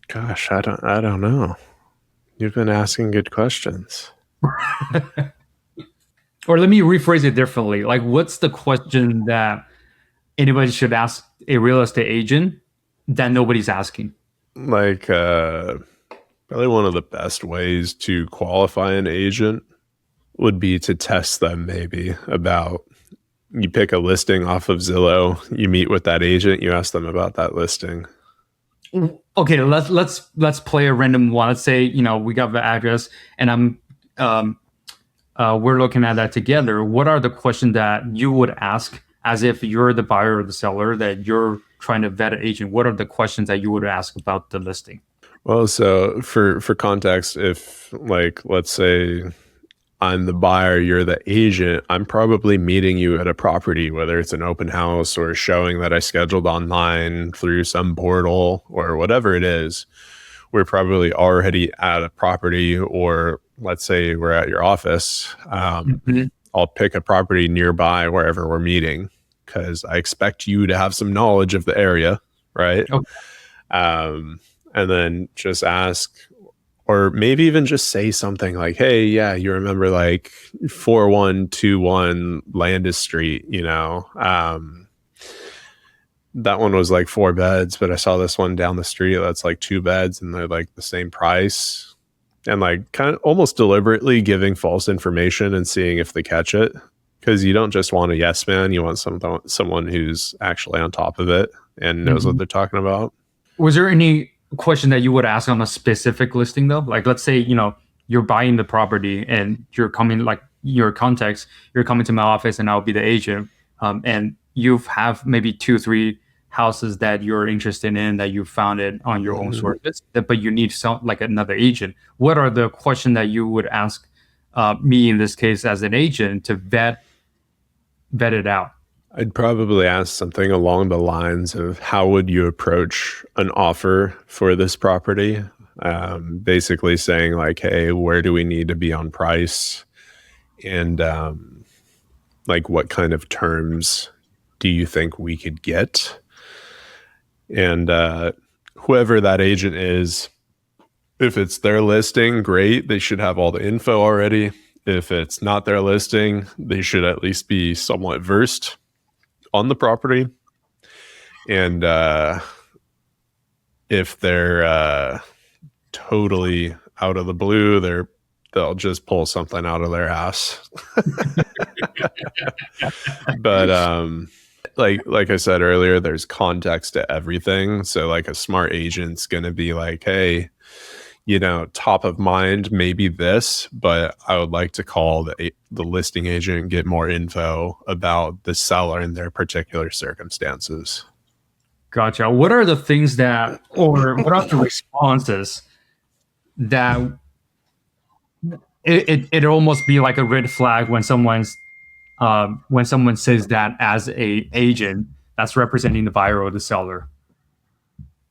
Gosh, I don't know. You've been asking good questions. Or let me rephrase it differently. Like, what's the question that anybody should ask a real estate agent that nobody's asking? Like probably one of the best ways to qualify an agent would be to test them, maybe about, you pick a listing off of Zillow, you meet with that agent, you ask them about that listing. Okay, let's play a random one. Let's say we got the address, and um, we're looking at that together. What are the questions that you would ask as if you're the buyer or the seller that you're trying to vet an agent? What are the questions that you would ask about the listing? Well, so for context, if like let's say I'm the buyer, you're the agent, I'm probably meeting you at a property, whether it's an open house or a showing that I scheduled online through some portal or whatever it is. We're probably already at a property, or let's say we're at your office. Mhm. I'll pick a property nearby wherever we're meeting because I expect you to have some knowledge of the area, right? Okay. Um, and then just ask, or maybe even just say something like, hey, yeah, you remember like 4121 Landis Street, that one was like 4 beds, but I saw this one down the street that's like 2 beds and they're like the same price. And like kind of almost deliberately giving false information and seeing if they catch it. Because you don't just want a yes man, you want someone who's actually on top of it and knows what Mhm. they're talking about. Was there any question that you would ask on a specific listing though? Like, let's say, you're buying the property and you're coming, like your context, you're coming to my office and I'll be the agent. And you have maybe two, three houses that you're interested in that you found it on your own Mhm. sources, but you need some like another agent. What are the questions that you would ask me in this case as an agent to vet it out? I'd probably ask something along the lines of how would you approach an offer for this property? Basically saying like, hey, where do we need to be on price? And like, what kind of terms do you think we could get? And whoever that agent is, if it's their listing, great. They should have all the info already. If it's not their listing, they should at least be somewhat versed on the property. And if they're totally out of the blue, they'll just pull something out of their ass. But like I said earlier, there's context to everything. So like a smart agent's gonna be like, hey, top of mind, maybe this, but I would like to call the listing agent and get more info about the seller and their particular circumstances. Gotcha. What are the things that, or what are the responses that it almost be like a red flag when someone says that as a agent that's representing the buyer or the seller?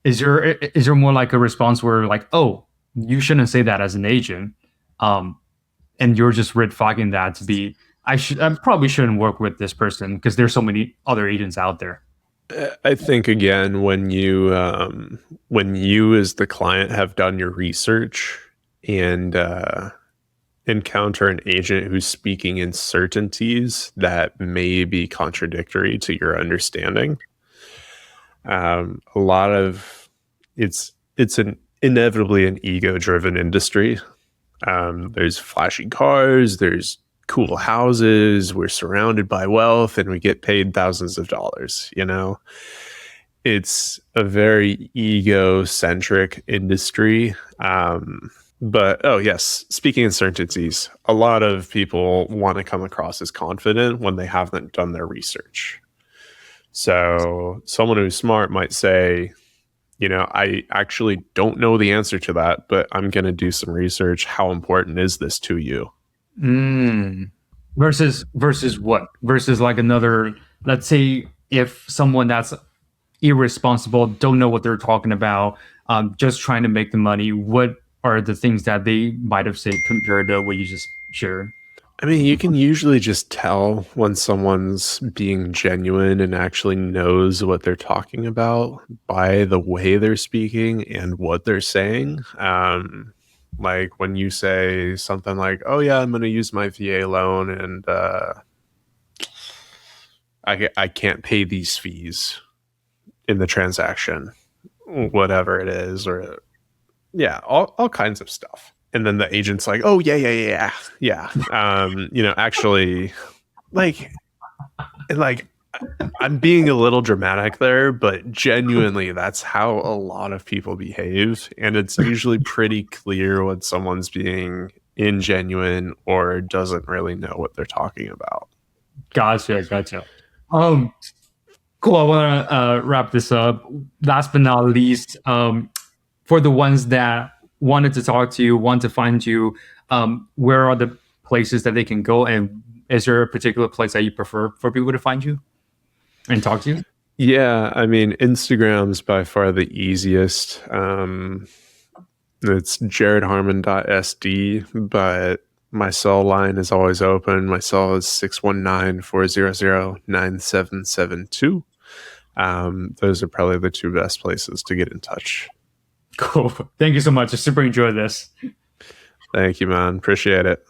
Is there more like a response where like, oh, you shouldn't say that as an agent, um, and you're just red flagging that to be, I probably shouldn't work with this person because there's so many other agents out there. I think again, when you as the client have done your research and encounter an agent who's speaking in certainties that may be contradictory to your understanding, a lot of it's an inevitably an ego driven industry. There's flashy cars, there's cool houses, we're surrounded by wealth, and we get paid thousands of dollars. It's a very ego-centric industry. But oh yes, speaking in certainties, a lot of people want to come across as confident when they haven't done their research. So someone who's smart might say, I actually don't know the answer to that, but I'm going to do some research. How important is this to you? Mm. Versus what? Versus like another, let's say if someone that's irresponsible, don't know what they're talking about, just trying to make the money, what are the things that they might have said compared to what you just shared? I mean, you can usually just tell when someone's being genuine and actually knows what they're talking about by the way they're speaking and what they're saying. Like when you say something like, "Oh yeah, I'm going to use my VA loan, and I can't pay these fees in the transaction, whatever it is," or yeah, all kinds of stuff. And then the agent's like, "Oh yeah. Actually, like, like I'm being a little dramatic there, but genuinely, that's how a lot of people behave, and it's usually pretty clear when someone's being ingenuine or doesn't really know what they're talking about." Gotcha. Um, cool. I want to wrap this up. Last but not least, for the ones that wanted to talk to you, want to find you, where are the places that they can go? And is there a particular place that you prefer for people to find you and talk to you? Yeah, I mean, Instagram's by far the easiest. It's jaredharman.sd, but my cell line is always open. My cell is 619-400-9772. Those are probably the two best places to get in touch. Cool. Thank you so much. I super enjoyed this. Thank you, man. Appreciate it.